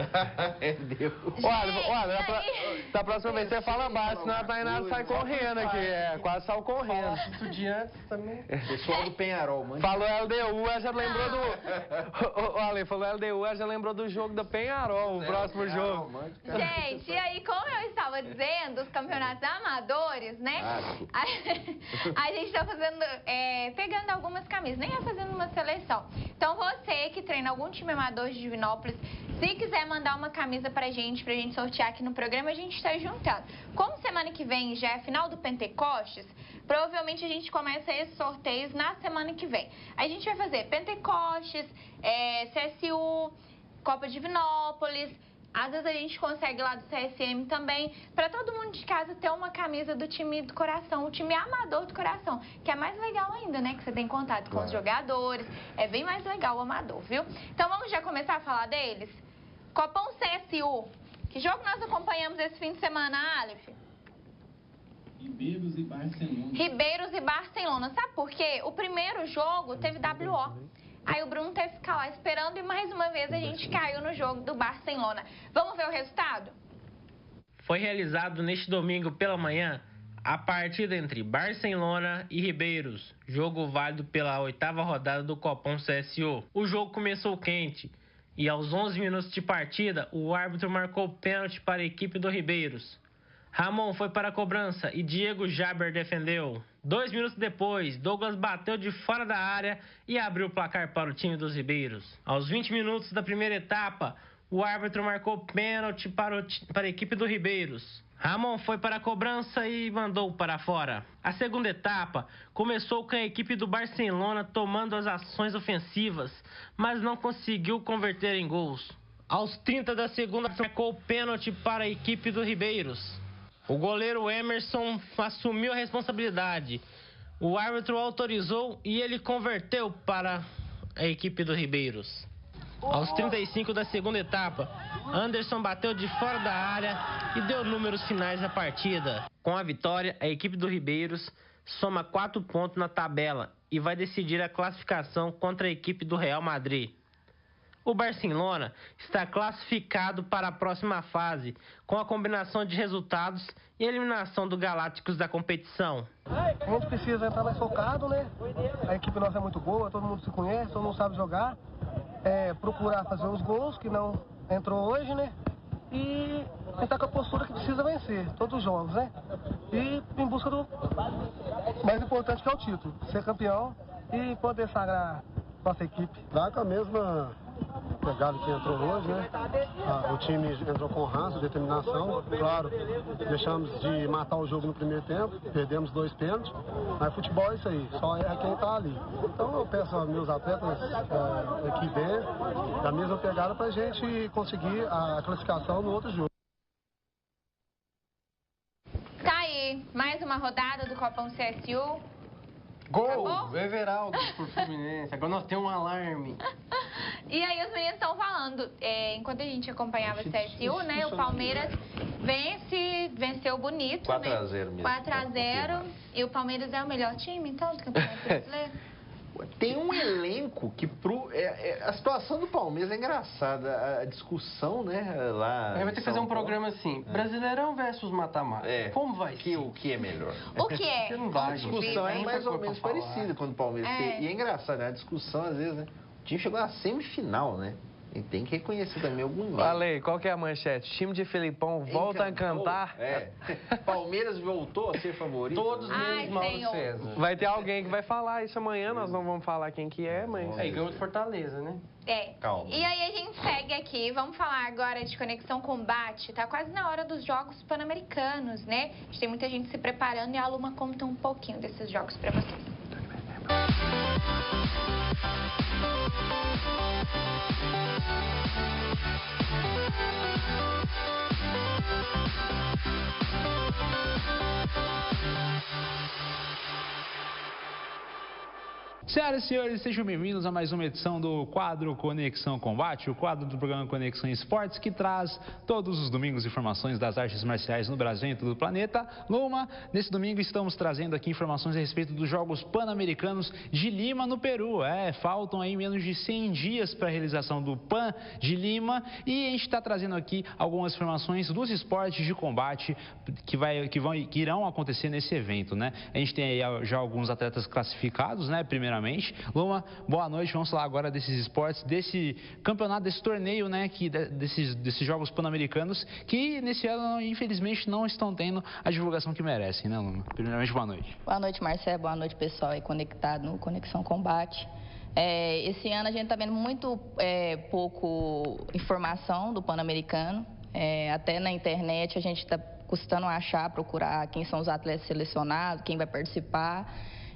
Deu. Olha, aí? da próxima vez você fala baixo, senão a Tainara sai correndo aqui. Quase saiu correndo. Estudiantes também. Pessoal do Penharol, mano. Falou LDU, ela já lembrou do... Olha, falou LDU, ela já lembrou do jogo da Penharol, o próximo jogo. Gente, e aí, como eu estava dizendo, os campeonatos amadores, né? A gente está fazendo, pegando algumas camisas, nem é fazendo uma seleção. Então, você que treina algum time amador de Divinópolis, se quiser mandar uma camisa pra gente sortear aqui no programa, a gente está juntando. Como semana que vem já é final do Pentecostes, provavelmente a gente começa esses sorteios na semana que vem. A gente vai fazer Pentecostes, CSU, Copa Divinópolis. Às vezes a gente consegue lá do CSM também, para todo mundo de casa ter uma camisa do time do coração, o time amador do coração, que é mais legal ainda, né? Que você tem contato com os jogadores, é bem mais legal o amador, viu? Então vamos já começar a falar deles? Copão CSU, que jogo nós acompanhamos esse fim de semana, Aleph? Ribeiros e Barcelona. Ribeiros e Barcelona, sabe por quê? O primeiro jogo teve WO. Aí o Bruno teve que ficar lá esperando e mais uma vez a gente caiu no jogo do Barcelona. Vamos ver o resultado? Foi realizado neste domingo pela manhã a partida entre Barcelona e Ribeiros, jogo válido pela 8ª rodada do Copão CSU. O jogo começou quente e aos 11 minutos de partida o árbitro marcou pênalti para a equipe do Ribeiros. Ramon foi para a cobrança e Diego Jaber defendeu. 2 minutos depois, Douglas bateu de fora da área e abriu o placar para o time dos Ribeiros. Aos 20 minutos da primeira etapa, o árbitro marcou pênalti para a equipe do Ribeiros. Ramon foi para a cobrança e mandou para fora. A segunda etapa começou com a equipe do Barcelona tomando as ações ofensivas, mas não conseguiu converter em gols. Aos 30 da segunda, marcou pênalti para a equipe do Ribeiros. O goleiro Emerson assumiu a responsabilidade. O árbitro autorizou e ele converteu para a equipe do Ribeiros. Aos 35 da segunda etapa, Anderson bateu de fora da área e deu números finais à partida. Com a vitória, a equipe do Ribeiros soma 4 pontos na tabela e vai decidir a classificação contra a equipe do Real Madrid. O Barcelona está classificado para a próxima fase, com a combinação de resultados e eliminação do Galácticos da competição. A gente precisa entrar mais focado, né? A equipe nossa é muito boa, todo mundo se conhece, todo mundo sabe jogar. Procurar fazer os gols, que não entrou hoje, né? E tentar com a postura que precisa vencer, todos os jogos, né? E em busca do mais importante, que é o título, ser campeão e poder sagrar nossa equipe. Dá com a mesma pegada que entrou hoje, né? O time entrou com raça, determinação. Claro, deixamos de matar o jogo no primeiro tempo, perdemos 2 pênaltis. Mas futebol é isso aí, só é quem tá ali. Então eu peço aos meus atletas que vêm da mesma pegada pra gente conseguir a classificação no outro jogo. Tá aí, mais uma rodada do Copão CSU. Gol! Acabou? Everaldo por Fluminense. Agora nós temos um alarme. E aí os meninos estão falando, enquanto a gente acompanhava o CSU, né? O Palmeiras venceu bonito, 4 né? a 0 mesmo. 4 a 0. E o Palmeiras é o melhor time, então, do Campeonato Brasileiro? Tem um elenco que a situação do Palmeiras é engraçada. A discussão, né, lá. Vai ter que fazer um programa assim: Brasileirão versus mata-mata. Como vai ser? O que é melhor? O que é? Você não vai, A discussão é mais ou menos parecida quando o Palmeiras tem. E é engraçado, né? A discussão, às vezes, né? O time chegou na semifinal, né? E tem que reconhecer também algum nível. Falei, qual que é a manchete? Time de Felipão volta a cantar. Palmeiras voltou a ser favorito. Todos menos Mauro César. Vai ter alguém que vai falar isso amanhã, nós não vamos falar quem que é, mas... Aí ganhou de Fortaleza, né? Calma. E aí a gente segue aqui, vamos falar agora de Conexão Combate. Tá quase na hora dos Jogos Pan-Americanos, né? A gente tem muita gente se preparando e a Luma conta um pouquinho desses jogos pra vocês. Senhoras e senhores, sejam bem-vindos a mais uma edição do quadro Conexão Combate, o quadro do programa Conexão Esportes, que traz todos os domingos informações das artes marciais no Brasil e em todo o planeta. Luma, nesse domingo estamos trazendo aqui informações a respeito dos Jogos Pan-Americanos de Lima, no Peru. Faltam aí menos de 100 dias para a realização do Pan de Lima e a gente está trazendo aqui algumas informações dos esportes de combate que irão acontecer nesse evento, né? A gente tem aí já alguns atletas classificados, né? Primeiramente, Luma, boa noite. Vamos falar agora desses esportes, desse campeonato, desse torneio, né? Desses Jogos Pan-Americanos, que nesse ano, infelizmente, não estão tendo a divulgação que merecem, né, Luma? Primeiramente, boa noite. Boa noite, Marcelo. Boa noite, pessoal aí conectado no Conexão Combate. Esse ano a gente está vendo muito pouco informação do Pan-Americano. Até na internet a gente está custando procurar quem são os atletas selecionados, quem vai participar.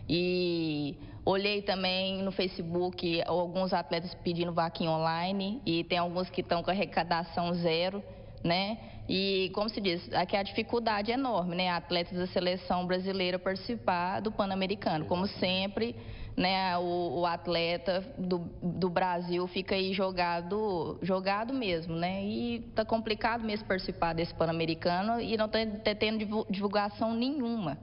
E olhei também no Facebook alguns atletas pedindo vaquinha online e tem alguns que estão com arrecadação 0, né? E, como se diz, aqui a dificuldade é enorme, né? Atletas da seleção brasileira participar do Pan-Americano. Como sempre, né? O atleta do Brasil fica aí jogado mesmo, né? E tá complicado mesmo participar desse Pan-Americano e não tá tendo divulgação nenhuma.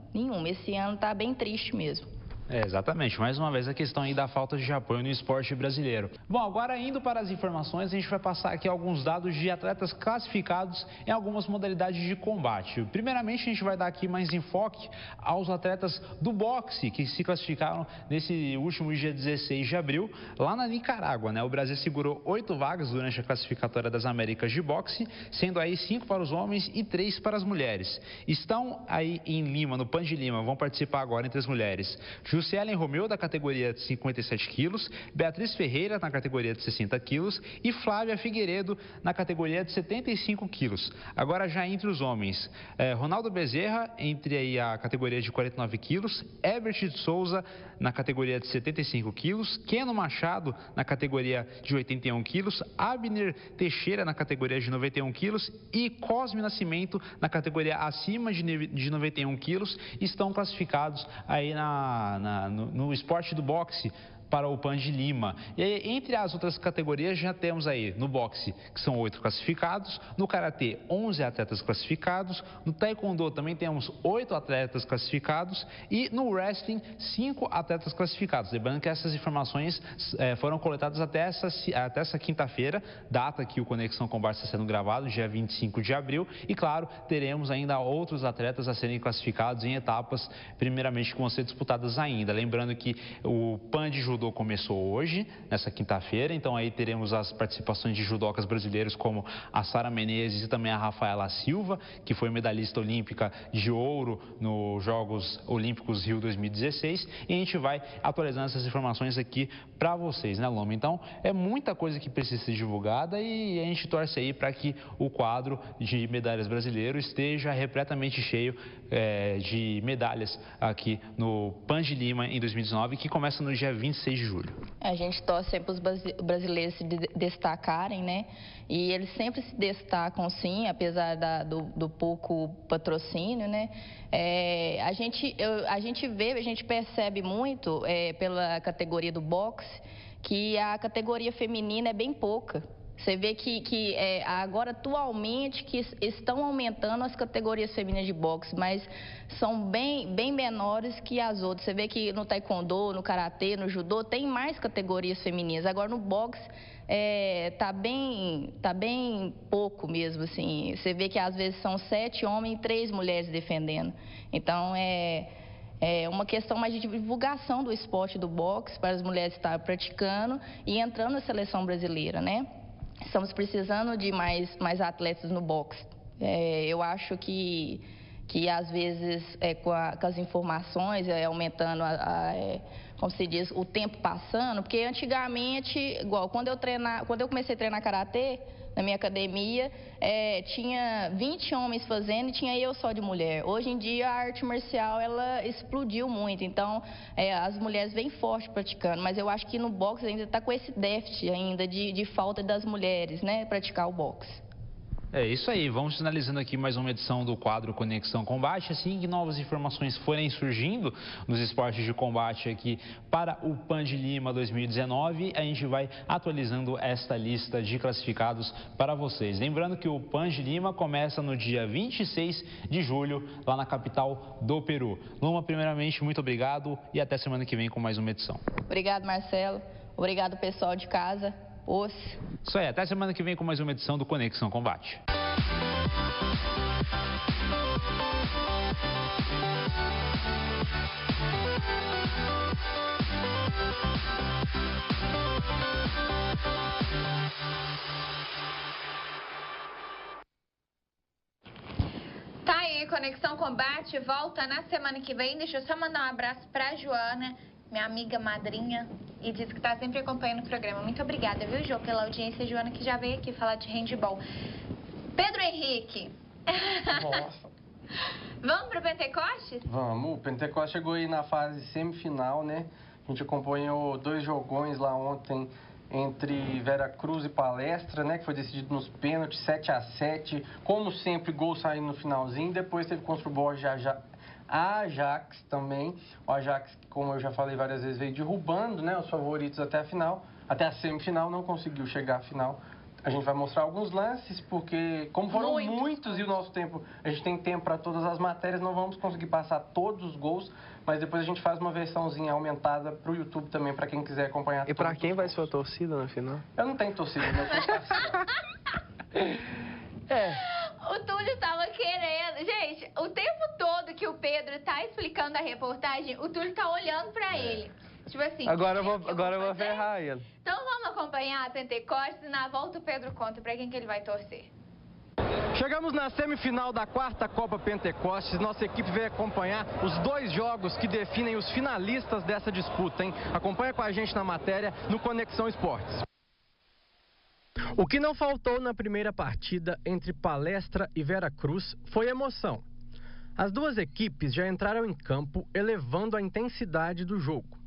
Esse ano tá bem triste mesmo. Exatamente, mais uma vez a questão aí da falta de apoio no esporte brasileiro. Bom, agora indo para as informações, a gente vai passar aqui alguns dados de atletas classificados em algumas modalidades de combate. Primeiramente, a gente vai dar aqui mais enfoque aos atletas do boxe, que se classificaram nesse último dia 16 de abril, lá na Nicarágua, né? O Brasil segurou 8 vagas durante a classificatória das Américas de boxe, sendo aí 5 para os homens e 3 para as mulheres. Estão aí em Lima, no Pan de Lima, vão participar agora entre as mulheres Jussielen Romeu, da categoria de 57 quilos, Beatriz Ferreira, na categoria de 60 quilos, e Flávia Figueiredo, na categoria de 75 quilos. Agora já entre os homens, Ronaldo Bezerra, entre aí a categoria de 49 quilos, Herbert de Souza, na categoria de 75 quilos, Keno Machado, na categoria de 81 quilos, Abner Teixeira, na categoria de 91 quilos, e Cosme Nascimento, na categoria acima de 91 quilos, estão classificados aí no esporte do boxe para o Pan de Lima. E aí, entre as outras categorias, já temos aí no boxe, que são 8 classificados, no karatê, 11 atletas classificados, no taekwondo também temos 8 atletas classificados e no wrestling, 5 atletas classificados. Lembrando que essas informações foram coletadas até essa quinta-feira, data que o Conexão Combate está sendo gravado, dia 25 de abril, e claro, teremos ainda outros atletas a serem classificados em etapas, primeiramente, que vão ser disputadas ainda. Lembrando que o Pan de Judô judô começou hoje, nessa quinta-feira, então aí teremos as participações de judocas brasileiros como a Sara Menezes e também a Rafaela Silva, que foi medalhista olímpica de ouro nos Jogos Olímpicos Rio 2016, e a gente vai atualizando essas informações aqui para vocês, né, Loma? Então, é muita coisa que precisa ser divulgada e a gente torce aí para que o quadro de medalhas brasileiro esteja repletamente cheio de medalhas aqui no PAN de Lima em 2019, que começa no dia 26 de julho. A gente torce para os brasileiros se destacarem, né? E eles sempre se destacam, sim, apesar do pouco patrocínio, né? A gente percebe muito pela categoria do boxe que a categoria feminina é bem pouca. Você vê que agora, atualmente, que estão aumentando as categorias femininas de boxe, mas são bem menores que as outras. Você vê que no taekwondo, no karatê, no judô, tem mais categorias femininas. Agora, no boxe, tá bem pouco mesmo, assim. Você vê que, às vezes, são 7 homens e 3 mulheres defendendo. Então, é uma questão mais de divulgação do esporte do boxe, para as mulheres estarem praticando e entrando na seleção brasileira, né? Estamos precisando de mais atletas no boxe. Eu acho que às vezes, com as informações, aumentando, como se diz, o tempo passando, porque antigamente, igual, quando eu comecei a treinar karatê, na minha academia, tinha 20 homens fazendo e tinha eu só de mulher. Hoje em dia, a arte marcial, ela explodiu muito, então as mulheres vêm forte praticando, mas eu acho que no boxe ainda está com esse déficit ainda de falta das mulheres, né, praticar o boxe. É isso aí, vamos finalizando aqui mais uma edição do quadro Conexão Combate. Assim que novas informações forem surgindo nos esportes de combate aqui para o PAN de Lima 2019, a gente vai atualizando esta lista de classificados para vocês. Lembrando que o PAN de Lima começa no dia 26 de julho, lá na capital do Peru. Luma, primeiramente, muito obrigado e até semana que vem com mais uma edição. Obrigado, Marcelo. Obrigado, pessoal de casa. Isso aí, até semana que vem com mais uma edição do Conexão Combate. Tá aí, Conexão Combate volta na semana que vem. Deixa eu só mandar um abraço pra Joana, minha amiga madrinha, e diz que tá sempre acompanhando o programa. Muito obrigada, viu, Jô, pela audiência. Joana, que já veio aqui falar de handball. Pedro Henrique. Nossa. Vamos pro Pentecostes? Vamos. O Pentecostes chegou aí na fase semifinal, né? A gente acompanhou 2 jogões lá ontem entre Veracruz e Palestra, né? Que foi decidido nos pênaltis, 7-7. Como sempre, gol saindo no finalzinho. Depois teve contra o Borja Ajax também. O Ajax, como eu já falei várias vezes, veio derrubando, né, os favoritos até a final, até a semifinal, não conseguiu chegar à final. A gente vai mostrar alguns lances, porque como foram muitos e o nosso tempo, a gente tem tempo para todas as matérias, não vamos conseguir passar todos os gols, mas depois a gente faz uma versãozinha aumentada para o YouTube também, para quem quiser acompanhar. E para quem vai ser a torcida na final? Eu não tenho torcida, eu tenho torcida. O Túlio tava querendo. Gente, o tempo todo que o Pedro tá explicando a reportagem, o Túlio tá olhando pra ele. Tipo assim... Agora eu vou ferrar ele. Então vamos acompanhar a Pentecostes e na volta o Pedro conta pra quem que ele vai torcer. Chegamos na semifinal da 4ª Copa Pentecostes. Nossa equipe veio acompanhar os 2 jogos que definem os finalistas dessa disputa, hein? Acompanha com a gente na matéria no Conexão Esportes. O que não faltou na primeira partida entre Palestra e Veracruz foi emoção. As duas equipes já entraram em campo elevando a intensidade do jogo.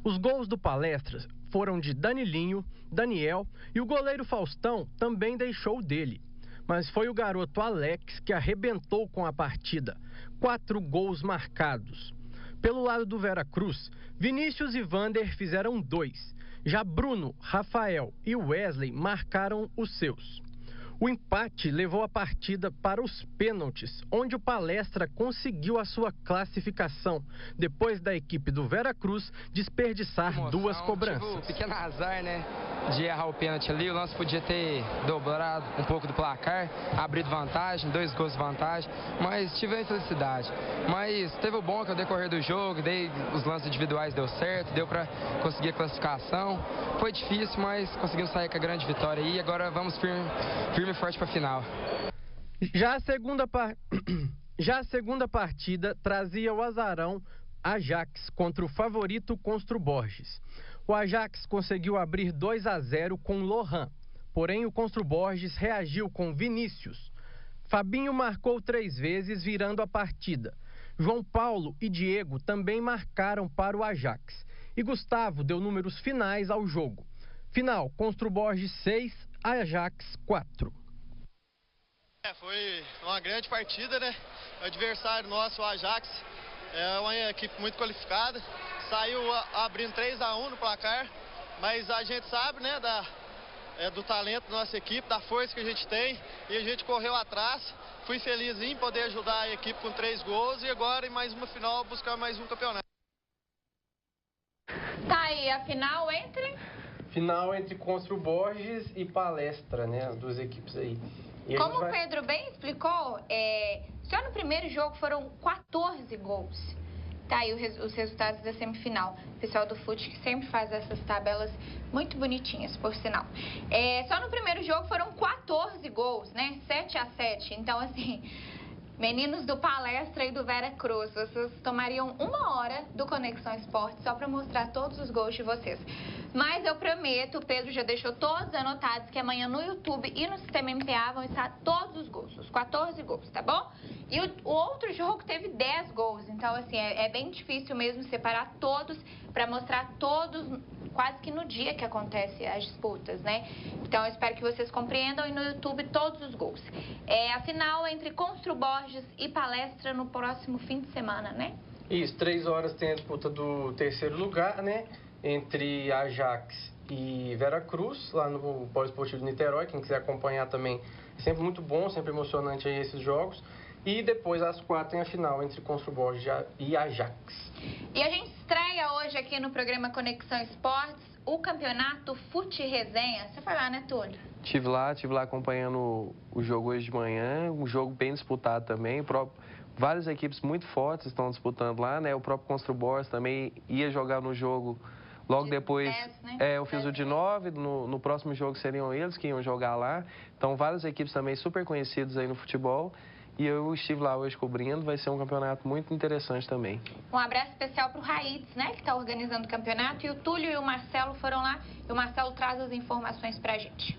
Os gols do Palestra foram de Danilinho, Daniel e o goleiro Faustão também deixou dele. Mas foi o garoto Alex que arrebentou com a partida. 4 gols marcados. Pelo lado do Veracruz, Vinícius e Vander fizeram 2. Já Bruno, Rafael e Wesley marcaram os seus. O empate levou a partida para os pênaltis, onde o Palestra conseguiu a sua classificação, depois da equipe do Veracruz desperdiçar duas cobranças. Tipo, pequeno azar, né, de errar o pênalti ali. O lance podia ter dobrado um pouco do placar, abrido vantagem, 2 gols de vantagem, mas tive a infelicidade. Mas teve o bom que ao decorrer do jogo, os lances individuais deu certo, deu para conseguir a classificação. Foi difícil, mas conseguimos sair com a grande vitória aí. Agora vamos firme e forte para a final. Já a segunda partida trazia o azarão Ajax contra o favorito Constro Borges. O Ajax conseguiu abrir 2-0 com Lohan, porém o Constro Borges reagiu com Vinícius. Fabinho marcou 3 vezes, virando a partida. João Paulo e Diego também marcaram para o Ajax. E Gustavo deu números finais ao jogo. Final, Constro Borges 6, Ajax 4. Foi uma grande partida, né? O adversário nosso, o Ajax, é uma equipe muito qualificada. Saiu abrindo 3-1 no placar, mas a gente sabe, né, do talento da nossa equipe, da força que a gente tem, e a gente correu atrás. Fui feliz em poder ajudar a equipe com 3 gols e agora em mais uma final buscar mais um campeonato. Tá aí a final entre? Final entre Constro Borges e Palestra, né? As duas equipes aí. E como o Pedro bem explicou, só no primeiro jogo foram 14 gols. Tá aí os resultados da semifinal. O pessoal do FUT que sempre faz essas tabelas muito bonitinhas, por sinal. Só no primeiro jogo foram 14 gols, né? 7-7. Então, assim, meninos do Palestra e do Veracruz, vocês tomariam 1 hora do Conexão Esporte só para mostrar todos os gols de vocês. Mas eu prometo, o Pedro já deixou todos anotados, que amanhã no YouTube e no Sistema MPA vão estar todos os gols, os 14 gols, tá bom? E o outro jogo teve 10 gols, então assim, é bem difícil mesmo separar todos para mostrar todos, quase que no dia que acontecem as disputas, né? Então eu espero que vocês compreendam e no YouTube todos os gols. A final entre Constro Borges e Palestra no próximo fim de semana, né? Isso, 3 horas tem a disputa do terceiro lugar, né? Entre Ajax e Veracruz, lá no Polo Esportivo de Niterói. Quem quiser acompanhar também, é sempre muito bom, sempre emocionante aí esses jogos. E depois, às 4, tem a final entre Constro Borges e Ajax. E a gente estreia hoje aqui no programa Conexão Esportes o campeonato FUT Resenha. Você foi lá, né, Túlio? Tive lá acompanhando o jogo hoje de manhã, um jogo bem disputado também. Várias equipes muito fortes estão disputando lá, né? O próprio Constro Borges também ia jogar no jogo logo depois. 10, né? Eu fiz o de 9, no próximo jogo seriam eles que iam jogar lá. Então, várias equipes também super conhecidas aí no futebol. E eu estive lá hoje cobrindo, vai ser um campeonato muito interessante também. Um abraço especial para o Raítz, né, que está organizando o campeonato. E o Túlio e o Marcelo foram lá. E o Marcelo traz as informações para a gente.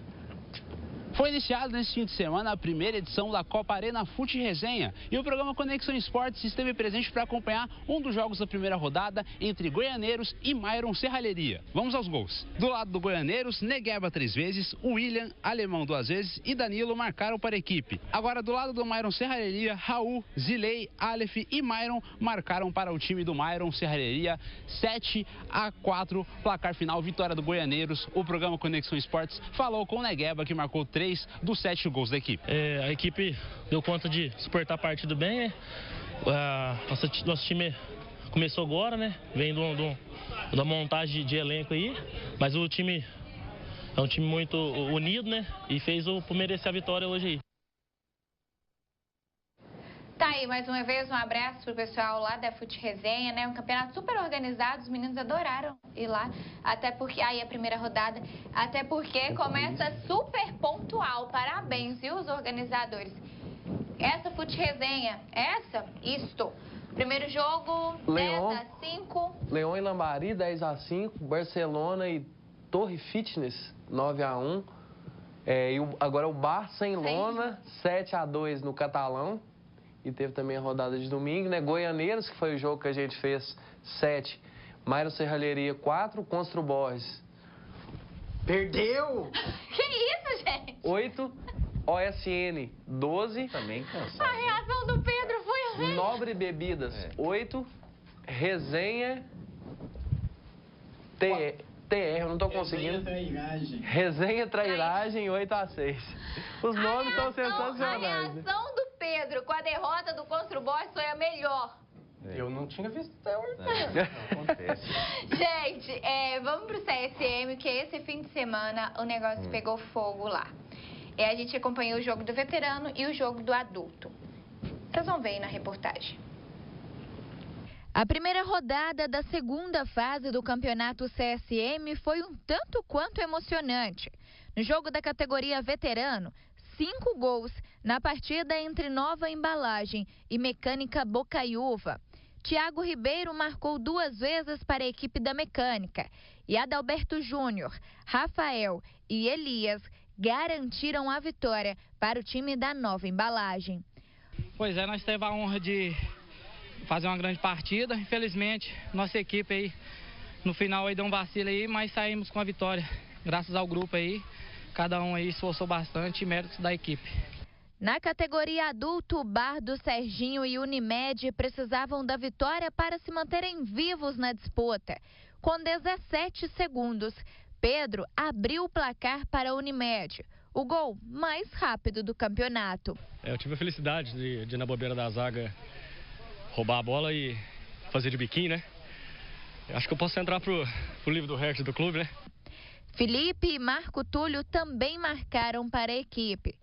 Foi iniciada nesse fim de semana a primeira edição da Copa Arena FUT Resenha e o programa Conexão Esportes esteve presente para acompanhar um dos jogos da primeira rodada entre Goianeiros e Myron Serralheria. Vamos aos gols. Do lado do Goianeiros, Negueba 3 vezes, William, Alemão 2 vezes e Danilo marcaram para a equipe. Agora do lado do Myron Serralheria, Raul, Zilei, Aleph e Myron marcaram para o time do Myron Serralheria 7-4, placar final, vitória do Goianeiros. O programa Conexão Esportes falou com o Negueba, que marcou 3 dos 7 gols da equipe. A equipe deu conta de suportar a partida bem, né? Nosso time começou agora, né? Vem da montagem de elenco aí, mas o time é um time muito unido, né? E fez por merecer a vitória hoje aí. Tá aí, mais uma vez, um abraço pro pessoal lá da FUT Resenha, né? Um campeonato super organizado, os meninos adoraram ir lá, até porque, aí a primeira rodada, até porque começa super pontual, parabéns, viu, os organizadores. Essa FUT Resenha, isto, primeiro jogo, Leão, 10-5. Leão e Lambari, 10-5, Barcelona e Torre Fitness, 9-1. Agora o Barça em Lona, 7-2 no Catalão. E teve também a rodada de domingo, né? Goianeiros, que foi o jogo que a gente fez, 7. Myron Serralheria, 4. Constro Borges. Perdeu! Que isso, gente? 8. OSN, 12. Também cansado. A reação do Pedro foi assim. Nobre Bebidas, 8. Resenha... TR, eu não tô conseguindo. Resenha Trairagem 8-6. Os nomes são sensacionais. A reação do Pedro com a derrota do Constru Boys foi a melhor. Eu não tinha visto até hoje. Acontece. Gente, vamos pro CSM, que esse fim de semana o negócio pegou fogo lá. A gente acompanhou o jogo do veterano e o jogo do adulto. Vocês vão ver aí na reportagem. A primeira rodada da segunda fase do campeonato CSM foi um tanto quanto emocionante. No jogo da categoria veterano, 5 gols na partida entre Nova Embalagem e Mecânica Bocaiúva. Thiago Ribeiro marcou 2 vezes para a equipe da Mecânica e Adalberto Júnior, Rafael e Elias garantiram a vitória para o time da Nova Embalagem. Pois é, nós tivemos a honra de fazer uma grande partida. Infelizmente, nossa equipe aí no final aí deu um vacilo aí, mas saímos com a vitória. Graças ao grupo aí, cada um aí esforçou bastante e méritos da equipe. Na categoria adulto, o Bar do Serginho e Unimed precisavam da vitória para se manterem vivos na disputa. Com 17 segundos, Pedro abriu o placar para a Unimed, o gol mais rápido do campeonato. Eu tive a felicidade de na bobeira da zaga, roubar a bola e fazer de biquinho, né? Acho que eu posso entrar pro livro do recorde do clube, né? Felipe e Marco Túlio também marcaram para a equipe.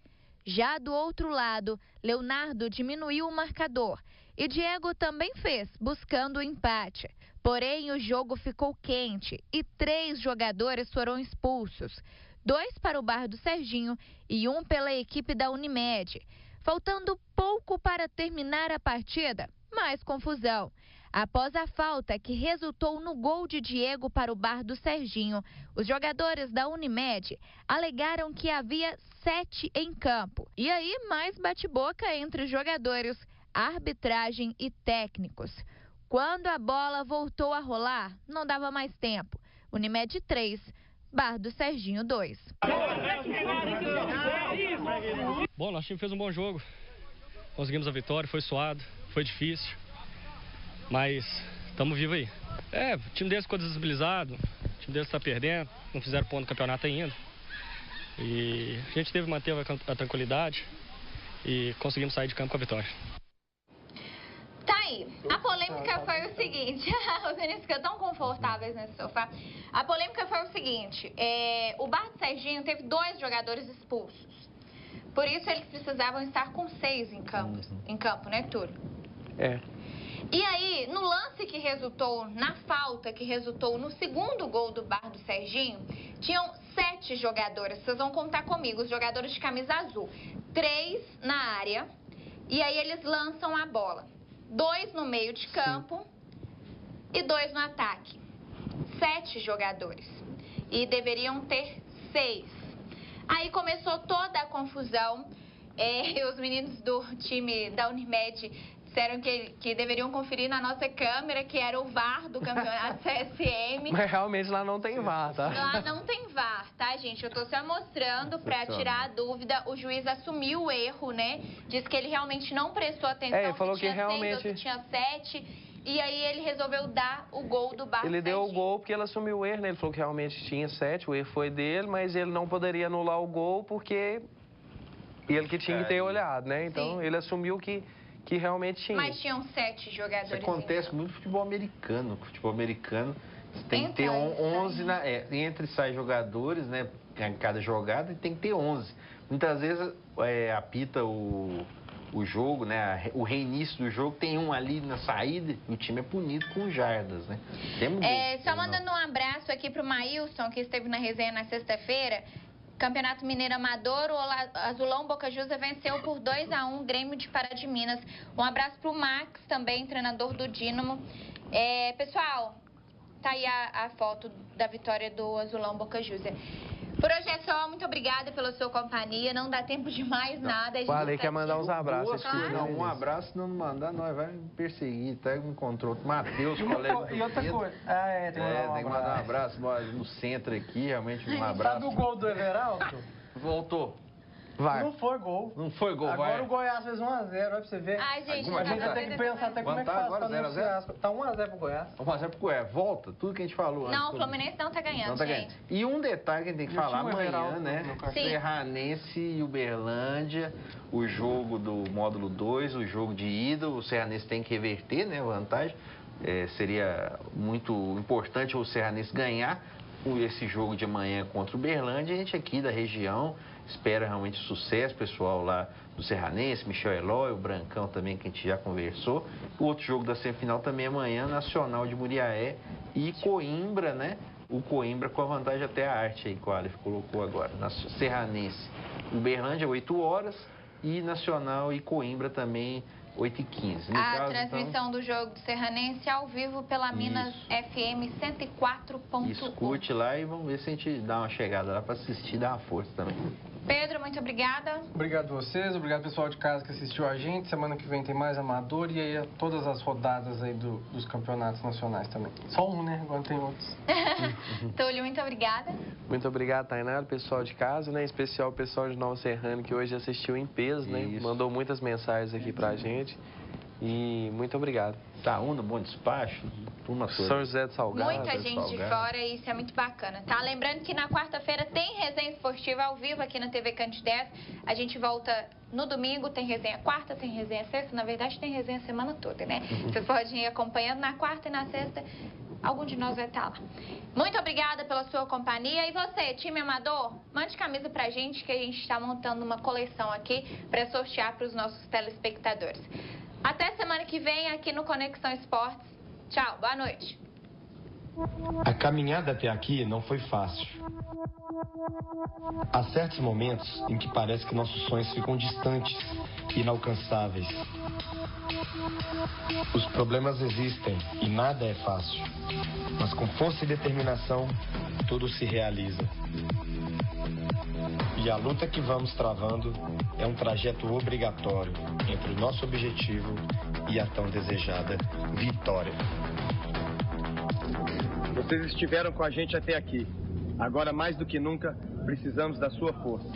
Já do outro lado, Leonardo diminuiu o marcador e Diego também fez, buscando o empate. Porém, o jogo ficou quente e 3 jogadores foram expulsos. 2 para o Bar do Serginho e 1 pela equipe da Unimed. Faltando pouco para terminar a partida, mais confusão. Após a falta que resultou no gol de Diego para o Bar do Serginho, os jogadores da Unimed alegaram que havia 7 em campo. E aí, mais bate-boca entre os jogadores, arbitragem e técnicos. Quando a bola voltou a rolar, não dava mais tempo. Unimed 3, Bar do Serginho 2. Bom, nosso time fez um bom jogo. Conseguimos a vitória, foi suado, foi difícil. Mas estamos vivos aí. O time deles ficou desestabilizado, o time deles está perdendo, não fizeram ponto no campeonato ainda. E a gente manteve a tranquilidade e conseguimos sair de campo com a vitória. Tá aí. A polêmica foi o seguinte. Os meninos ficam tão confortáveis nesse sofá. A polêmica foi o seguinte. O Bar do Serginho teve 2 jogadores expulsos. Por isso eles precisavam estar com 6 em campo, né, Túlio? E aí, no lance que resultou, na falta que resultou no segundo gol do Bar do Serginho, tinham 7 jogadores. Vocês vão contar comigo, os jogadores de camisa azul. 3 na área, e aí eles lançam a bola. 2 no meio de campo e 2 no ataque. 7 jogadores. E deveriam ter 6. Aí começou toda a confusão. Os meninos do time da Unimed disseram que deveriam conferir na nossa câmera, que era o VAR do campeonato CSM. Mas realmente lá não tem VAR, tá? Lá não tem VAR, tá, gente? Eu tô só mostrando pra tirar a dúvida. O juiz assumiu o erro, né? Disse que ele realmente não prestou atenção. Ele falou que tinha realmente 6 ou tinha 7. E aí ele resolveu dar o gol do Bar. Ele deu o gol porque ele assumiu o erro, né? Ele falou que realmente tinha 7, o erro foi dele, mas ele não poderia anular o gol porque ele que tinha que ter olhado, né? Então ele assumiu que realmente tinha. Mas tinham 7 jogadores. Isso acontece muito no futebol americano. No futebol americano tem que ter 11 entra e sai jogadores, né? Em cada jogada tem que ter 11. Muitas vezes apita o jogo, né? O reinício do jogo tem um ali na saída e o time é punido com jardas, né? Só mandando um abraço aqui pro Maílson, que esteve na resenha na sexta-feira. Campeonato Mineiro Amador, o Azulão Bocajusa venceu por 2-1 o Grêmio de Pará de Minas. Um abraço pro Max, também treinador do Dínamo. Pessoal, tá aí a foto da vitória do Azulão Bocajusa. Por hoje é só, muito obrigada pela sua companhia. Não dá tempo de mais nada. Falei que ia mandar uns abraços. Não, um abraço, se não mandar, nós vamos perseguir. Até encontrou o Matheus, colega do E outra coisa. Tem que mandar um abraço no centro aqui, realmente um abraço. Sabe o gol do Everaldo? Voltou. Vai. Não foi gol. Não foi gol, Agora vai. o Goiás fez 1 a 0, olha pra você ver. Ai, gente, a gente vai ter que pensar até como é que faz agora pra 0 a 0? anunciar. Tá 1 a 0 pro Goiás. 1 a 0 pro Goiás. Volta, tudo que a gente falou antes. Não, o Fluminense não tá ganhando, Não tá ganhando. gente. E um detalhe que a gente tem que falar amanhã, né? Sim. Serranense e Uberlândia, o jogo do módulo 2, o jogo de ida, o Serranense tem que reverter, né, a vantagem. Seria muito importante o Serranense ganhar esse jogo de amanhã contra o Uberlândia. A gente aqui da região espera realmente sucesso, pessoal lá do Serranense, Michel Eloy, o Brancão também, que a gente já conversou. O outro jogo da semifinal também amanhã, Nacional de Muriaé e Coimbra, né? O Coimbra com a vantagem até a arte aí, que o Aleph colocou agora. Na Serranense, Uberlândia, 8 horas, e Nacional e Coimbra também, 8h15. A transmissão do jogo do Serranense ao vivo pela Minas FM 104.1. Escute lá e vamos ver se a gente dá uma chegada lá para assistir e dar uma força também. Pedro, muito obrigada. Obrigado a vocês, obrigado pessoal de casa que assistiu a gente. Semana que vem tem mais amador e aí todas as rodadas aí dos campeonatos nacionais também. Só um, né? Agora tem outros. Túlio, muito obrigada. Muito obrigado, Tainara, pessoal de casa, né? Em especial o pessoal de Nova Serrana que hoje assistiu em peso, né? Mandou muitas mensagens aqui pra gente. E muito obrigado. Itaúna, Bom Despacho, turma toda. São José de Salgado. Muita gente de fora e isso é muito bacana, tá? Lembrando que na quarta-feira tem resenha esportiva ao vivo aqui na TV Candidez. A gente volta no domingo, tem resenha quarta, tem resenha sexta. Na verdade, tem resenha a semana toda, né? Vocês podem ir acompanhando na quarta e na sexta. Algum de nós vai estar lá. Muito obrigada pela sua companhia. E você, time amador, mande camisa pra gente que a gente está montando uma coleção aqui para sortear para os nossos telespectadores. Até semana que vem aqui no Conexão Esportes. Tchau, boa noite. A caminhada até aqui não foi fácil. Há certos momentos em que parece que nossos sonhos ficam distantes, inalcançáveis. Os problemas existem e nada é fácil. Mas com força e determinação, tudo se realiza. E a luta que vamos travando é um trajeto obrigatório entre o nosso objetivo e a tão desejada vitória. Vocês estiveram com a gente até aqui. Agora, mais do que nunca, precisamos da sua força.